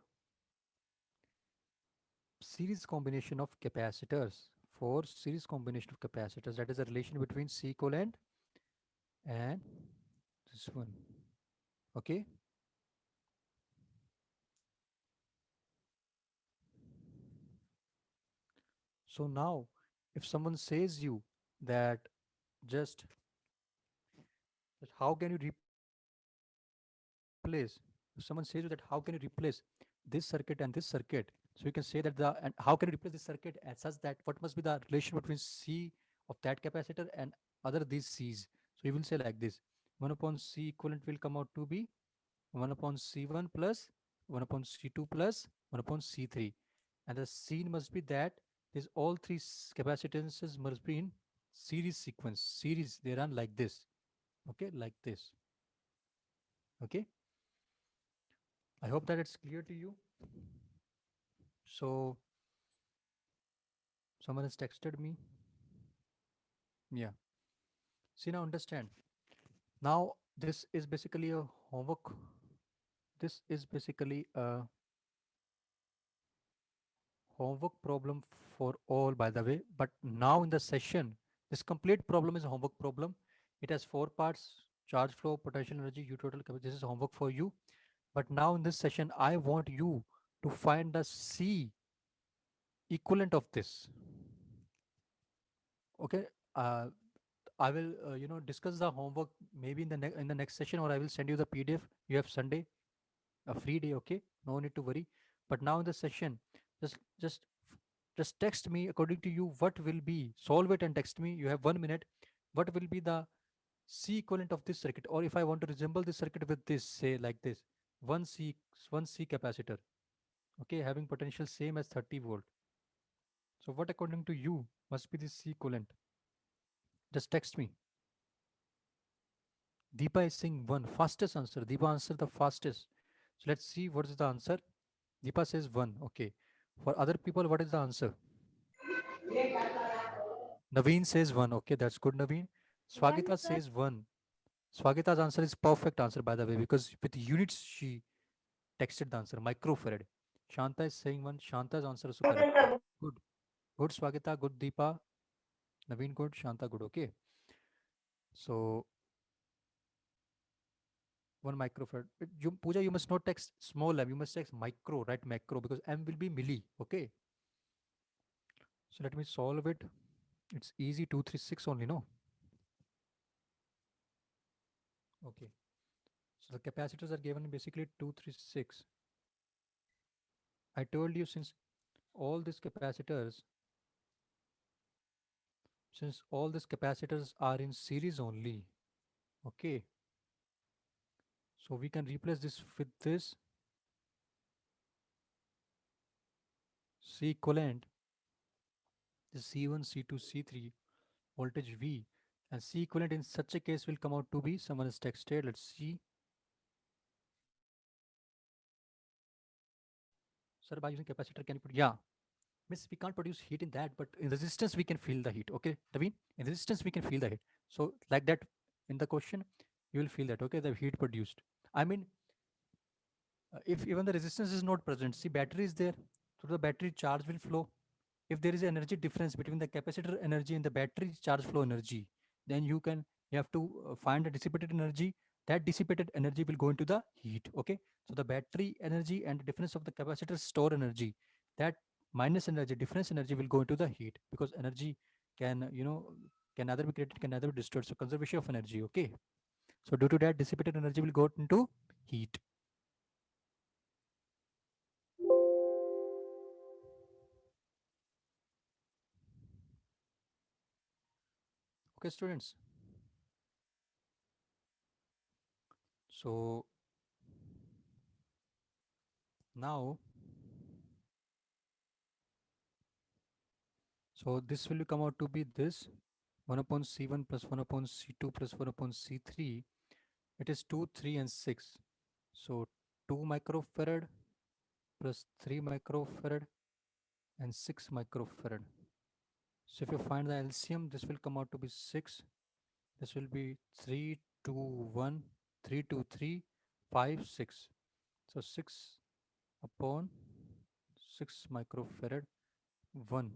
series combination of capacitors. For series combination of capacitors, that is the relation between C equivalent and this one. Okay. So now, if someone says you that just that how can you replace, if someone says you that how can you replace this circuit and this circuit, so you can say that the and how can you replace this circuit as such that what must be the relation between C of that capacitor and other these C's. So you will say like this: 1 upon C equivalent will come out to be 1 upon C1 plus 1 upon C2 plus 1 upon C3. And the scene must be that these all three capacitances must be in series sequence. Series, they run like this. Okay, like this. Okay, I hope that it's clear to you. So, someone has texted me. Yeah. See, now understand. Now, this is basically a homework. This is basically a homework problem for all, by the way. But now in the session, This complete problem is a homework problem. It has four parts: charge flow, potential energy, U total capacity. This is homework for you. But now in this session, I want you to find the C equivalent of this. Okay. Uh, I will, discuss the homework maybe in the next session, or I will send you the PDF. You have Sunday, a free day. Okay, no need to worry. But now in the session, just just just text me according to you what will be. Solve it and text me. You have 1 minute. What will be the C equivalent of this circuit? Or if I want to resemble this circuit with this, say like this, one C one C capacitor. Okay, having potential same as 30 volt. So what according to you must be this C equivalent? Just text me. Deepa is saying one. Fastest answer. Deepa answer the fastest. So let's see what is the answer. Deepa says one. Okay. For other people, what is the answer? Naveen says one. Okay, that's good, Naveen. One, Swagita sir. says one. Swagita's answer is perfect answer, by the way, because with units she texted the answer, microfarad. Shanta is saying one. Shanta's answer is also correct. Good. Good, Swagita. Good, Deepa. Naveen, good. Shanta, good. Okay. So one microfarad. You, Pooja, you must not text small m. You must text micro, right? Macro, because m will be milli. Okay. So let me solve it. It's easy. 236 only, no? Okay. So the capacitors are given basically 236. I told you all these capacitors, since all these capacitors are in series only. Okay. So we can replace this with this C equivalent, this C1, C2, C3, voltage V. And C equivalent in such a case will come out to be, someone is texted, let's see. Sir, by using capacitor, can you put, yeah. Miss, we can't produce heat in that, but in resistance we can feel the heat. Okay, Naveen? In resistance we can feel the heat. So like that, in the question, you will feel that, okay, the heat produced. I mean, if even the resistance is not present, see battery is there, so the battery charge will flow. If there is an energy difference between the capacitor energy and the battery charge flow energy, then you have to find the dissipated energy. That dissipated energy will go into the heat. Okay, so the battery energy and the difference of the capacitor store energy, that minus energy, difference energy will go into the heat, because energy can, can neither be created, can neither be destroyed. So conservation of energy. Okay, so due to that, dissipated energy will go into heat. Okay, students. So now, so this will come out to be this 1 upon C1 plus 1 upon C2 plus 1 upon C3. It is 2, 3 and 6. So 2 microfarad plus 3 microfarad and 6 microfarad. So if you find the LCM, this will come out to be 6. This will be 3, 2, 1, 3, 2, 3, 5, 6. So 6 upon 6 microfarad 1.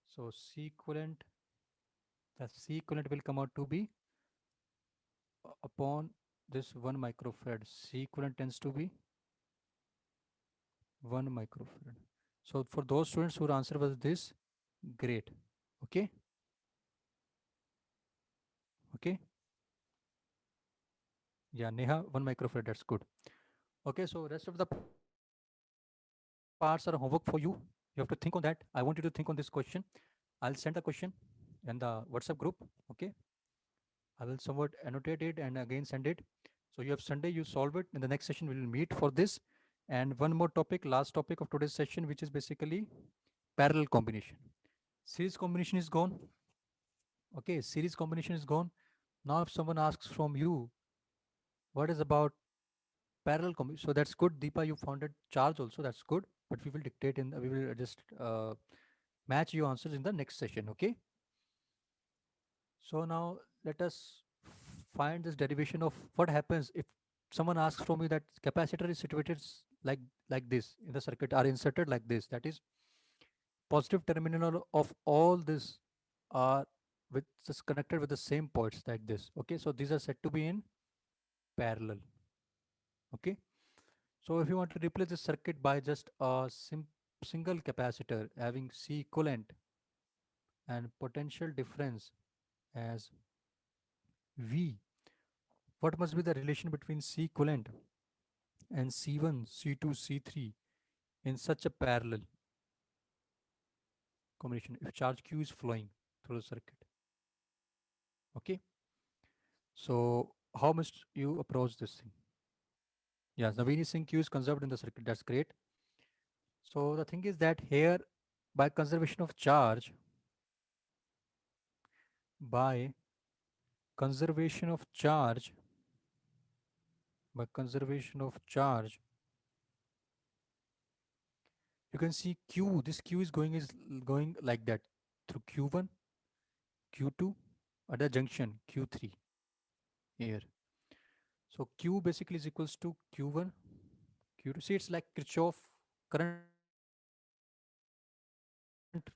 So C equivalent, the C equivalent will come out to be upon this 1 microfarad. C equivalent tends to be 1 microfarad. So for those students whose answer was this, great. Okay. Okay. Yeah, Neha, 1 microfarad. That's good. Okay. So rest of the parts are homework for you. You have to think on that. I want you to think on this question. I'll send the question in the WhatsApp group. Okay. I will somewhat annotate it and again send it. So you have Sunday, you solve it. In the next session, we will meet for this. And one more topic, last topic of today's session, which is basically parallel combination. Series combination is gone. Okay, series combination is gone. Now, if someone asks from you, what is about parallel combination? So that's good. Deepa, you found it charge also. That's good. But we will dictate in, we will just match your answers in the next session. Okay. So now let us find this derivation of what happens if someone asks from you that capacitor is situated like this in the circuit, are inserted like this. That is, positive terminal of all this are with just connected with the same points like this. Okay, so these are said to be in parallel. Okay, so if you want to replace this circuit by just a single capacitor having C equivalent and potential difference as V, what must be the relation between C equivalent and C1, C2, C3 in such a parallel combination if charge Q is flowing through the circuit? Okay, so how must you approach this thing? Yes, the Navini Singh Q is conserved in the circuit. That's great. So the thing is that here, by conservation of charge, by conservation of charge, by conservation of charge, you can see Q. This Q is going like that through Q1, Q2, at the junction Q3 here. So Q basically is equals to Q1, Q2. See, it's like Kirchhoff current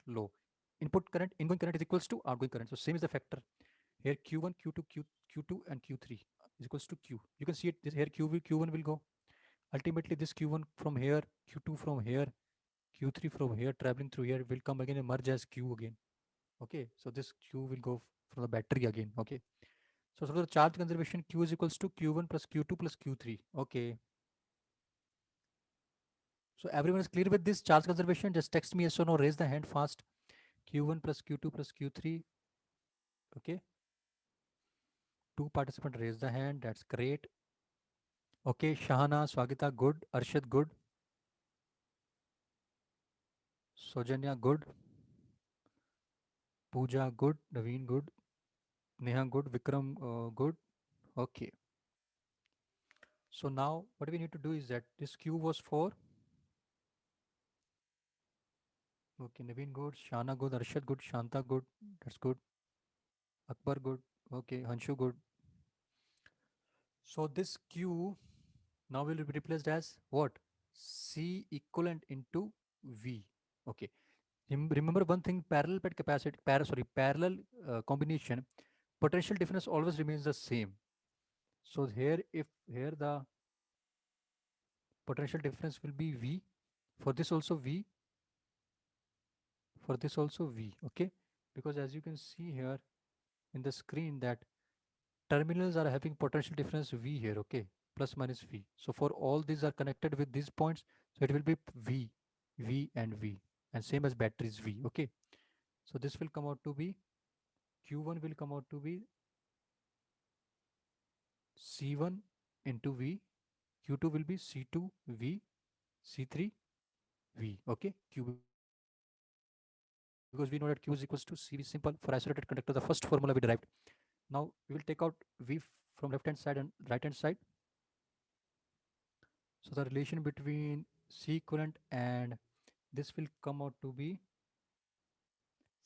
law. Input current, ingoing current is equals to outgoing current. So same is the factor. Here Q1, Q2, Q2 and Q3 is equals to Q. You can see it this here Q1 will go. Ultimately this Q1 from here, Q2 from here, Q3 from here traveling through here will come again and merge as Q again. Okay, so this Q will go from the battery again. Okay, so for the charge conservation, Q is equals to Q1 plus Q2 plus Q3. Okay, so everyone is clear with this charge conservation? Just text me yes or no, raise the hand fast. Q1 plus Q2 plus Q3. Okay, two participants raise the hand. That's great. Okay, Shahana, Swagita, good. Arshad, good. Sojanya, good. Pooja, good. Naveen, good. Neha, good. Vikram, good. Okay. So now what we need to do is that this Q was for, okay, Naveen, good. Shana, good. Arshad, good. Shanta, good. That's good. Akbar, good. Okay, Hanshu, good. So this Q now will be replaced as what? C equivalent into V. Okay. Remember one thing, parallel paired capacity, parallel combination, potential difference always remains the same. So here, if here the potential difference will be V, for this also V, for this also V, okay? Because as you can see here in the screen that terminals are having potential difference V here, okay? Plus minus V. So for all these are connected with these points, so it will be V, V and V, and same as batteries V, okay? So this will come out to be, Q1 will come out to be C1 into V, Q2 will be C2 V, C3 V, okay? Q, because we know that Q is equals to CV simple for isolated conductor, the first formula we derived. Now we will take out V from left hand side and right hand side. So the relation between C equivalent and this will come out to be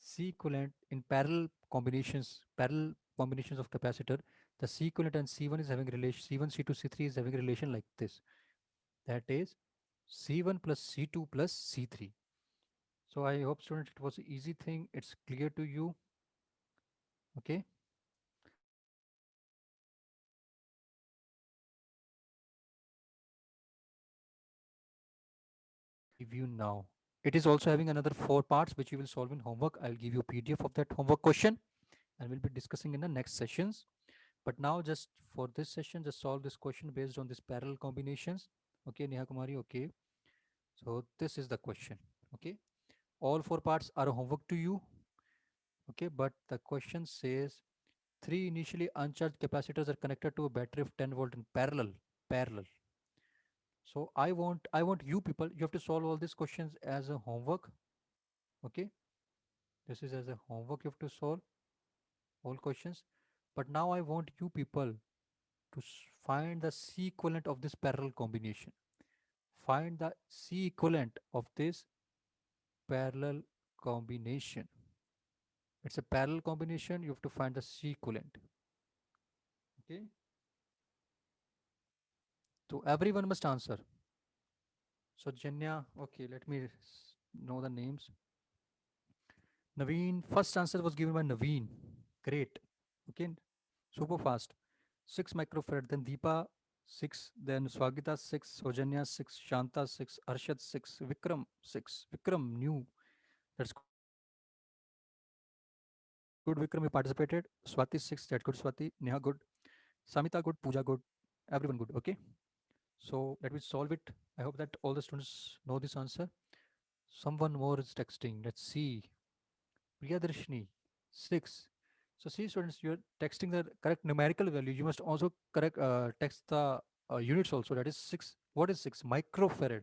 C equivalent in parallel combinations of capacitor. The C equivalent and C1 is having relation, C1, C2, C3 is having relation like this. That is C1 plus C2 plus C3. So I hope students it was an easy thing. It's clear to you. Okay. So give you now. It is also having another 4 parts which you will solve in homework. I'll give you a PDF of that homework question and we'll be discussing in the next sessions. But now just for this session, just solve this question based on these parallel combinations. Okay, Neha Kumari, okay. So this is the question. Okay. All 4 parts are homework to you. Okay, but the question says three initially uncharged capacitors are connected to a battery of 10 volt in parallel. Parallel. So I want you people, you have to solve all these questions as a homework. Okay. This is as a homework you have to solve all questions. But now I want you people to find the C equivalent of this parallel combination. Find the C equivalent of this parallel combination. It's a parallel combination. You have to find the C equivalent. Okay. So everyone must answer. So Janya, okay, let me know the names. Naveen, first answer was given by Naveen. Great. Okay. Super fast. 6 microfarad. Then Deepa 6. Then Swagita 6. Sojanya 6. Shanta 6. Arshad 6. Vikram 6. Vikram new. That's good, Vikram. You participated. Swati 6. That's good, Swati. Neha good. Samita good. Pooja good. Everyone good. Okay. So let me solve it. I hope that all the students know this answer. Someone more is texting. Let's see. Priyadarshini, 6. So see students, you're texting the correct numerical value. You must also correct text the units also. That is 6. What is 6? Microfarad.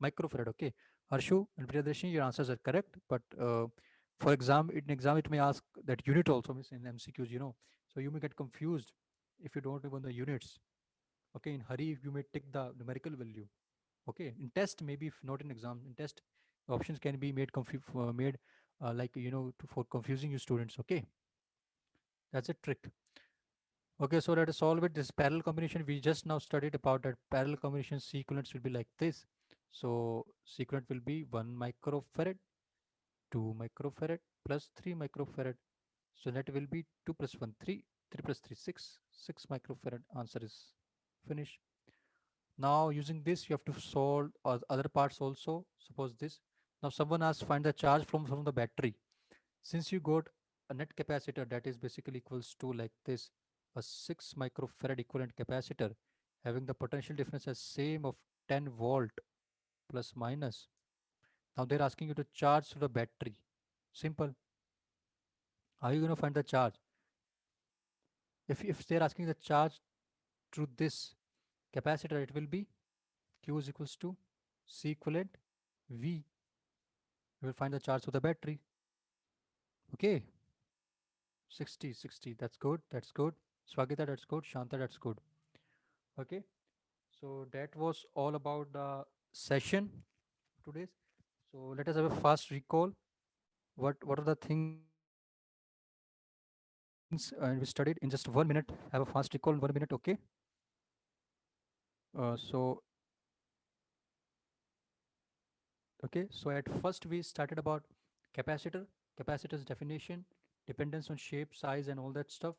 Microfarad, okay. Harshu and Priyadarshini, your answers are correct. But for exam, in exam, it may ask that unit also, means in MCQs, you know. So you may get confused if you don't know the units. Okay, in hurry, you may take the numerical value. Okay, in test, maybe if not in exam, in test, options can be made like for confusing you students. Okay, that's a trick. Okay, so let us solve it. This parallel combination we just now studied about that parallel combination sequence will be like this. So sequence will be 1 microfarad, 2 microfarad plus 3 microfarad. So that will be 2 plus 1 3, 3 plus 3 6, 6 microfarad. Answer is finished. Now using this, you have to solve other parts also. Suppose this. Now someone has find the charge from the battery. Since you got a net capacitor that is basically equals to like this, a 6 microfarad equivalent capacitor having the potential difference as same of 10 volt plus minus. Now they're asking you to charge the battery. Simple. How are you going to find the charge? If they're asking the charge through this capacitor, it will be Q is equals to C equivalent V. We will find the charge of the battery. Okay, 60, 60. That's good. That's good. Swagita, that's good. Shanta, that's good. Okay, so that was all about the session today's. So let us have a fast recall. What are the things we studied in just 1 minute? Have a fast recall in 1 minute. Okay. So okay. So at first we started about capacitor, capacitor's definition, dependence on shape, size, and all that stuff.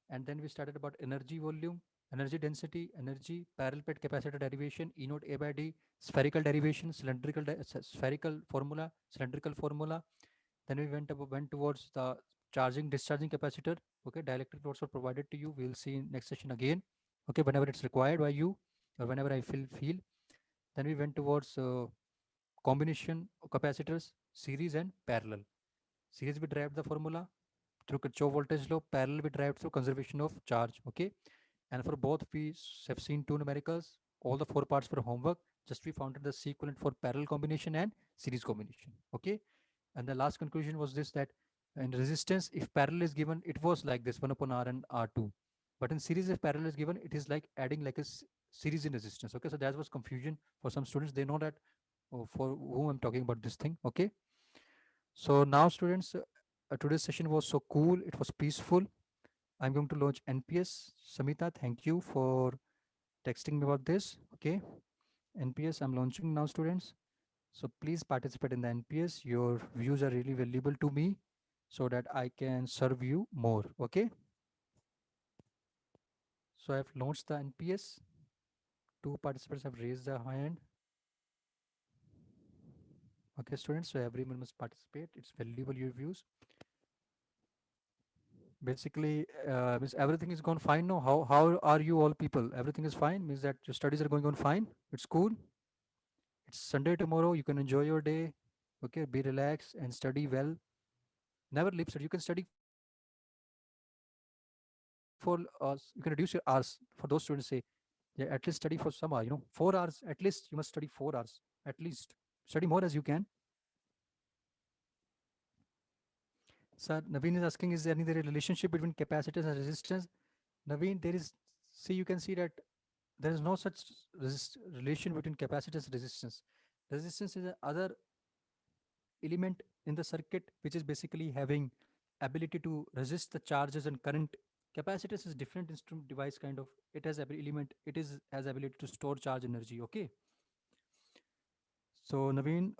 And then we started about energy volume, energy density, energy, parallel plate capacitor derivation, E naught A by D, spherical derivation, spherical formula, cylindrical formula. Then we went towards the charging, discharging capacitor. Okay, dielectric loads are provided to you. We'll see in next session again. Okay, whenever it's required by you or whenever I feel. Then we went towards combination of capacitors, series and parallel. Series we derived the formula through Kirchhoff voltage law. Parallel we derived through conservation of charge. Okay, and for both we have seen two numericals. All the four parts for homework. Just we found the sequent for parallel combination and series combination. Okay, and the last conclusion was this, that in resistance, if parallel is given, it was like this 1 upon R and R2. But in series, if parallel is given, it is like adding like a series in resistance. Okay, so that was confusion for some students. They know that for whom I'm talking about this thing. Okay, so now students, today's session was so cool. It was peaceful. I'm going to launch NPS. Samita, thank you for texting me about this. Okay, NPS, I'm launching now, students. So please participate in the NPS. Your views are really valuable to me so that I can serve you more. Okay. So I've launched the NPS. Two participants have raised their hand. Okay, students. So everyone must participate. It's valuable your views. Basically, means everything is going fine now. How are you all people? Everything is fine. Means that your studies are going on fine. It's cool. It's Sunday tomorrow. You can enjoy your day. Okay, be relaxed and study well. Never leave study. You can study for you can reduce your hours. For those students say, yeah, at least study for some hour. 4 hours at least. You must study 4 hours at least. Study more as you can. Sir, Naveen is asking, is there any relationship between capacitance and resistance? Naveen, there is. See, you can see that there is no such relation between capacitance and resistance. Resistance is another element in the circuit which is basically having ability to resist the charges and current. Capacitance is different instrument device kind of. It has every element. It is has ability to store charge energy. Okay. So Naveen,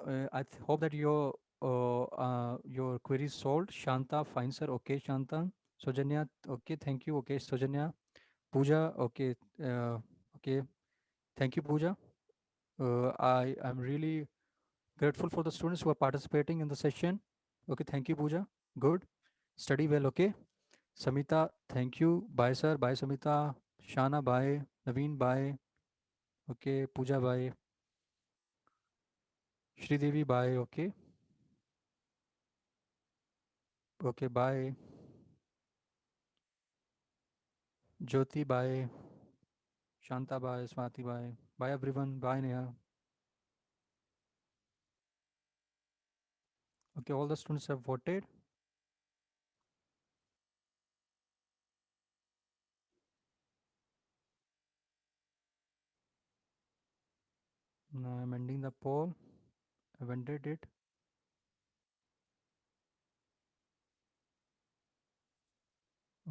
hope that your query is solved. Shanta, fine sir. Okay, Shanta. Sojanya, okay, thank you. Okay, Sojanya. Pooja, okay, okay, thank you, Pooja. I am really grateful for the students who are participating in the session. Okay, thank you, Pooja. Good. Study well, okay. Samita, thank you. Bye, sir. Bye, Samita. Shana, bye. Naveen, bye. Okay, Pooja, bye. Devi, bye. Okay. Okay, bye. Jyoti, bye. Shanta, bye. Swati, bye. Bye, everyone. Bye, Neha. Okay, all the students have voted. Now I'm ending the poll. I've ended it.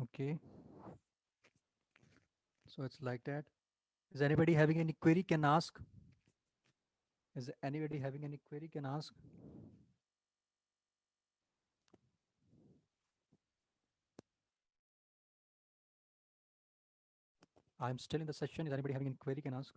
Okay, so it's like that. Is anybody having any query can ask? Is anybody having any query can ask? I'm still in the session. Is anybody having any query can ask?